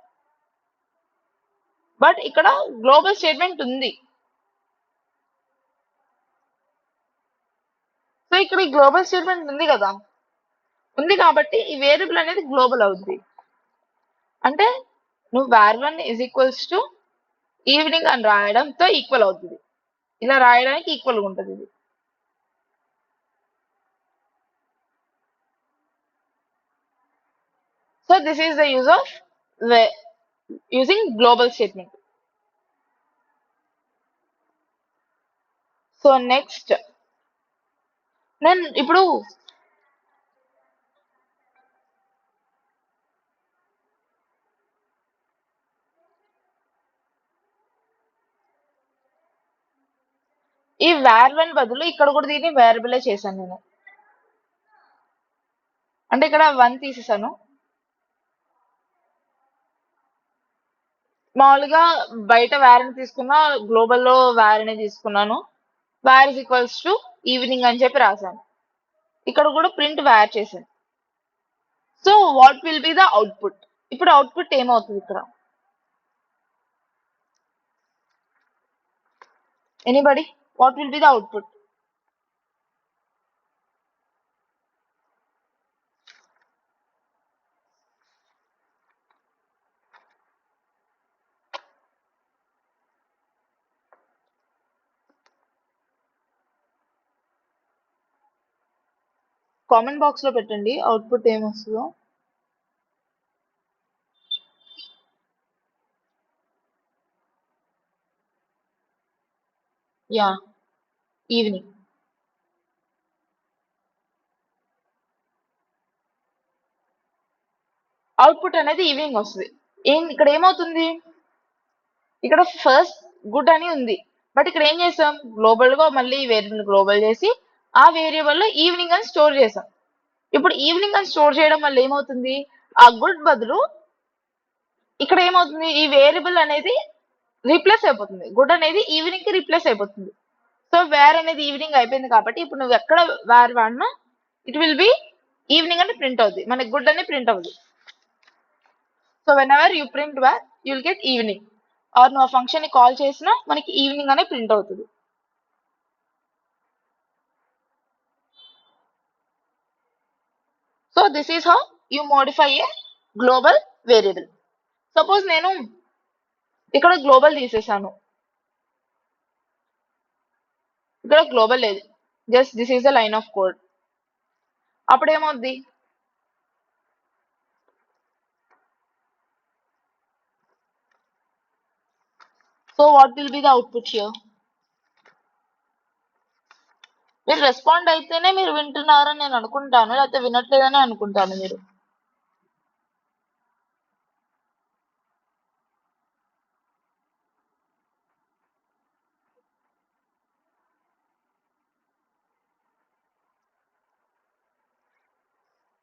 బట్ ఇక్కడ గ్లోబల్ స్టేట్మెంట్ ఉంది. సో సో ఇక్కడ ఈ గ్లోబల్ స్టేట్మెంట్ ఉంది కదా, ఉంది కాబట్టి ఈ వేరియబుల్ అనేది గ్లోబల్ అవుద్ది. అంటే నువ్వు var1 is equals to evening అని రాయడంతో ఈక్వల్ అవుతుంది. ఇలా రాయడానికి ఈక్వల్ గా ఉంటుంది ఇది. So this is the use of using global statement. So next నేను ఇప్పుడు ఈ var1 బదులు ఇక్కడ కూడా దీన్ని వేరియబుల్ చేశాను నేను. అంటే ఇక్కడ 1 తీసేసాను. మామూలుగా బయట var తీసుకున్నా, గ్లోబల్లో var తీసుకున్నాను. var is equals to evening అని చెప్పి రాశాను. ఇక్కడ కూడా ప్రింట్ var చేశాను. So what will be the output? ఇప్పుడు అవుట్పుట్ ఏమవుతుంది ఇక్కడ? Anybody, what will be the output? Comment box లో పెట్టండి అవుట్పుట్ ఏమొస్తుందో. Yeah, evening. అవుట్పుట్ అనేది ఈవినింగ్ వస్తుంది. ఇక్కడ ఏమవుతుంది? ఇక్కడ ఫస్ట్ గుడ్ అని ఉంది, బట్ ఇక్కడ ఏం చేసాం? గ్లోబల్ గా మళ్ళీ వేరియబుల్ గ్లోబల్ చేసి ఆ వేరియబుల్ లో ఈవినింగ్ అని స్టోర్ చేసాం. ఇప్పుడు ఈవినింగ్ అని స్టోర్ చేయడం వల్ల ఏమవుతుంది? ఆ గుడ్ బదులు ఇక్కడ ఏమవుతుంది? ఈ వేరియబుల్ అనేది రీప్లేస్ అయిపోతుంది. గుడ్ అనేది ఈవినింగ్ కి రీప్లేస్ అయిపోతుంది. సో వేర్ అనేది ఈవినింగ్ అయిపోయింది కాబట్టి ఇప్పుడు నువ్వు ఎక్కడ వేర్ వాడినా ఇట్ విల్ బి ఈవినింగ్ అని ప్రింట్ అవుతుంది, మనకి గుడ్ అని ప్రింట్ అవుతుంది. So when ever you print where you will get evening. Or నువ్వు ఆ ఫంక్షన్ ని కాల్ చేసినా మనకి ఈవినింగ్ అనే ప్రింట్ అవుతుంది. So this is how you modify a global variable. Suppose నేను ఇక్కడ గ్లోబల్ తీసేసాను, ఇక్కడ గ్లోబల్ లేదు, just this is the line of code. అప్పుడు ఏమవుద్ది? So what will be the output here? మీరు రెస్పాండ్ అయితేనే మీరు వింటున్నారని నేను అనుకుంటాను, లేకపోతే వినట్లేదని అనుకుంటాను మీరు.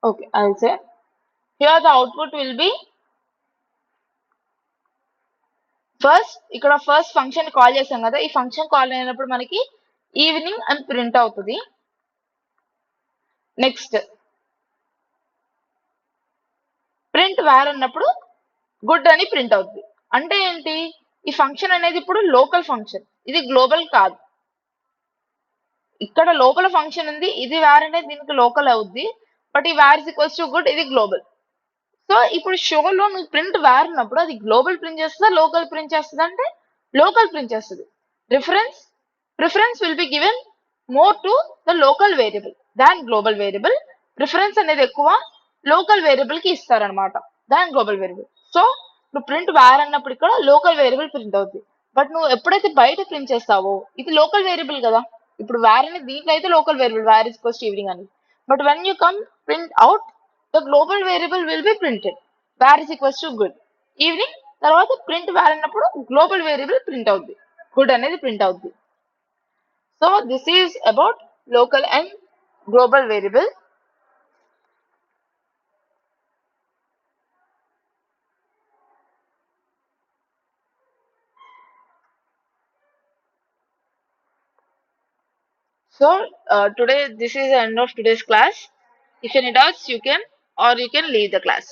Okay, I'll say here the output will be first. ఇక్కడ ఫస్ట్ ఫంక్షన్ కాల్ చేసాం కదా, ఈ ఫంక్షన్ కాల్ అయినప్పుడు మనకి ఈవినింగ్ అని ప్రింట్ అవుతుంది. నెక్స్ట్ ప్రింట్ వేర్ అన్నప్పుడు గుడ్ అని ప్రింట్ అవుతుంది. అంటే ఏంటి? ఈ ఫంక్షన్ అనేది ఇప్పుడు లోకల్ ఫంక్షన్, ఇది గ్లోబల్ కాదు. ఇక్కడ లోపల ఫంక్షన్ ఉంది, ఇది వేర్ అనేది దీనికి లోకల్ అవుద్ది, బట్ ఈ wear is equals to good, ఇది గ్లోబల్. సో ఇప్పుడు షోలో నువ్వు ప్రింట్ వేర్ ఉన్నప్పుడు అది గ్లోబల్ ప్రింట్ చేస్తుందా, లోకల్ ప్రింట్ చేస్తుంది? అంటే లోకల్ ప్రింట్ చేస్తుంది. Preference will be given more to the local variable than global variable. Preference అనేది ఎక్కువ లోకల్ వేరియబుల్ కి ఇస్తారనమాట దాన్ గ్లోబల్ వేరియబుల్. సో నువ్వు ప్రింట్ వేర్ అన్నప్పుడు ఇక్కడ లోకల్ వేరియబుల్ ప్రింట్ అవుతుంది. బట్ నువ్వు ఎప్పుడైతే బయట ప్రింట్ చేస్తావో ఇది లోకల్ వేరియబుల్ కదా. ఇప్పుడు వేర్ అనేది దీంట్లో అయితే local variable var is equals to evening అని, but when you come print out the global variable will be printed. var is equals to good. Evening తర్వాత ప్రింట్ var అన్నప్పుడు గ్లోబల్ వేరియబుల్ ప్రింట్ అవుద్ది, good అనేది print అవుద్ది. So this is about local and global variable. So today this is the end of today's class. If any doubts you can, or you can leave the class.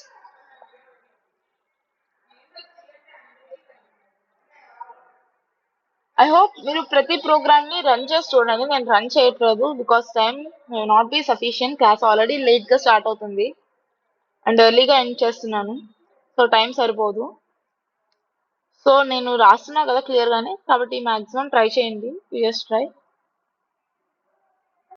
I hope మీరు ప్రతి programme ని run చేసి చూడండి. నేను run చేయట్లేదు because time not be sufficient. Class already late గా start అవుతుంది and ఎర్లీగా ఎండ్ చేస్తున్నాను. సో టైం సరిపోదు. సో నేను రాస్తున్నా కదా క్లియర్ గానే, కాబట్టి మాక్సిమం ట్రై చేయండి. US try.